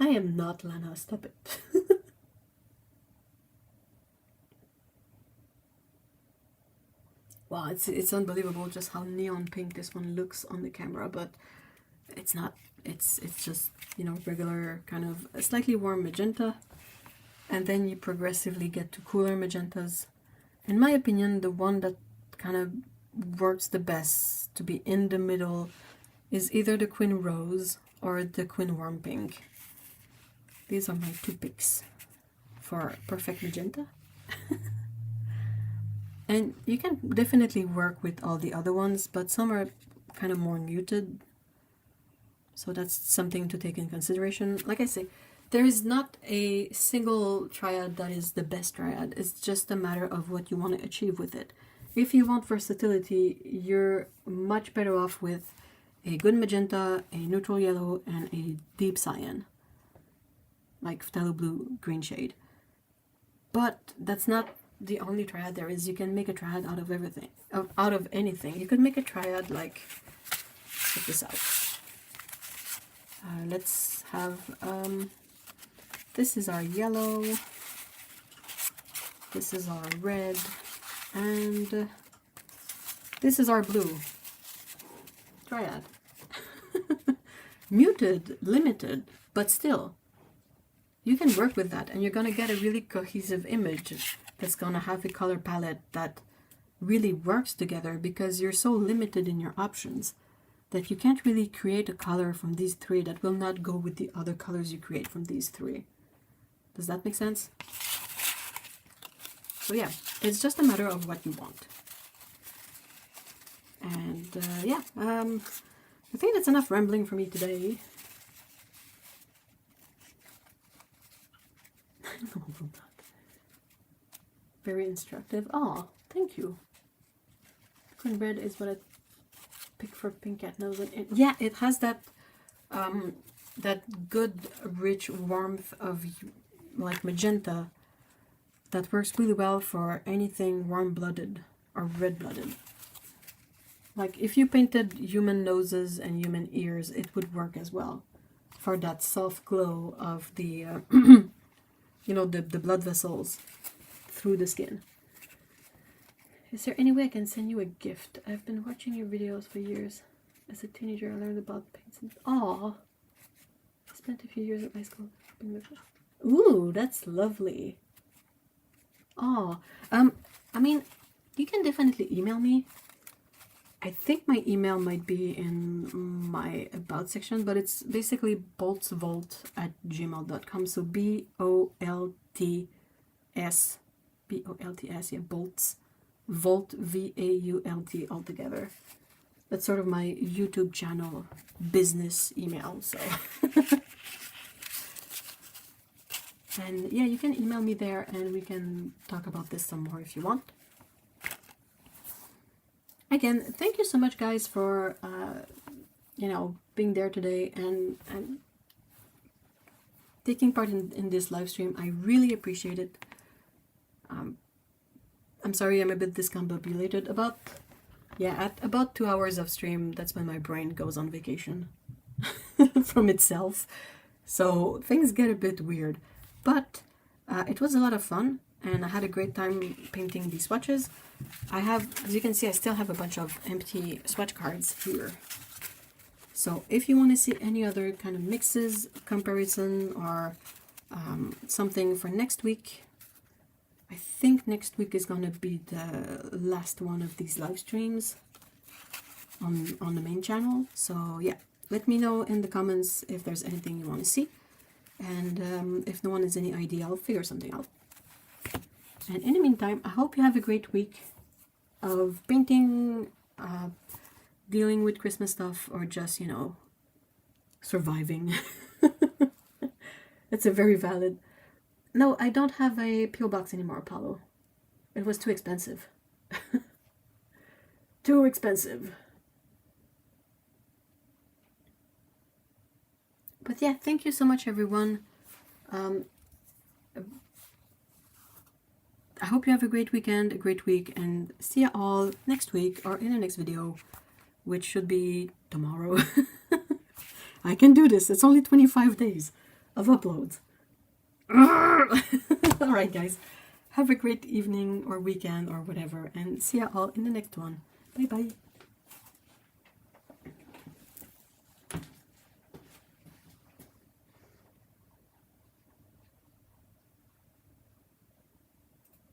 I am not Lana, stop it. Wow, it's unbelievable just how neon pink this one looks on the camera, but it's not. It's just, you know, regular kind of a slightly warm magenta, and then you progressively get to cooler magentas. In my opinion, the one that kind of works the best to be in the middle is either the Queen Rose or the Queen Warm Pink. These are my 2 picks for perfect magenta. And you can definitely work with all the other ones, but some are kind of more muted. So that's something to take in consideration. Like I say, there is not a single triad that is the best triad. It's just a matter of what you want to achieve with it. If you want versatility, you're much better off with a good magenta, a neutral yellow, and a deep cyan, like phthalo blue green shade. But that's not the only triad there is. You can make a triad out of everything, out of anything. You could make a triad like, check this out. Let's have, this is our yellow, this is our red, and this is our blue. Triad. Muted, limited, but still, you can work with that and you're going to get a really cohesive image that's going to have a color palette that really works together, because you're so limited in your options that you can't really create a color from these 3 that will not go with the other colors you create from these 3. Does that make sense? So yeah, it's just a matter of what you want. And yeah, I think that's enough rambling for me today. No, I'm not. Very instructive. Oh, thank you. Cornbread is what I picked for Pink Cat Nose. And yeah, it has that that good, rich warmth of like magenta that works really well for anything warm-blooded or red-blooded. Like if you painted human noses and human ears, it would work as well for that soft glow of the, you know, the blood vessels through the skin. Is there any way I can send you a gift? I've been watching your videos for years. As a teenager, I learned about paints and... Aww! I spent a few years at high school. Ooh, that's lovely. Oh, I mean, you can definitely email me. I think my email might be in my about section, but it's basically boltsvolt@gmail.com. So BOLTS, yeah, bolts, volt, VAULT altogether. That's sort of my YouTube channel business email. So, and yeah, you can email me there, and we can talk about this some more if you want. Again, thank you so much, guys, for you know, being there today and taking part in this live stream. I really appreciate it. I'm sorry I'm a bit discombobulated. At about 2 hours of stream, that's when my brain goes on vacation from itself. So things get a bit weird. But it was a lot of fun, and I had a great time painting these swatches. I have, as you can see, I still have a bunch of empty swatch cards here. So if you want to see any other kind of mixes, comparison, or something for next week, I think next week is going to be the last one of these live streams on the main channel. So yeah, let me know in the comments if there's anything you want to see. And if no one has any idea, I'll figure something out. And in the meantime, I hope you have a great week of painting, dealing with Christmas stuff, or just, you know, surviving. It's a very valid... No, I don't have a P.O. box anymore, Apollo. It was too expensive. Too expensive. But yeah, thank you so much, everyone. I hope you have a great weekend, a great week, and see you all next week or in the next video, which should be tomorrow. I can do this. It's only 25 days of uploads. Alright, guys. Have a great evening or weekend or whatever, and see you all in the next one. Bye-bye.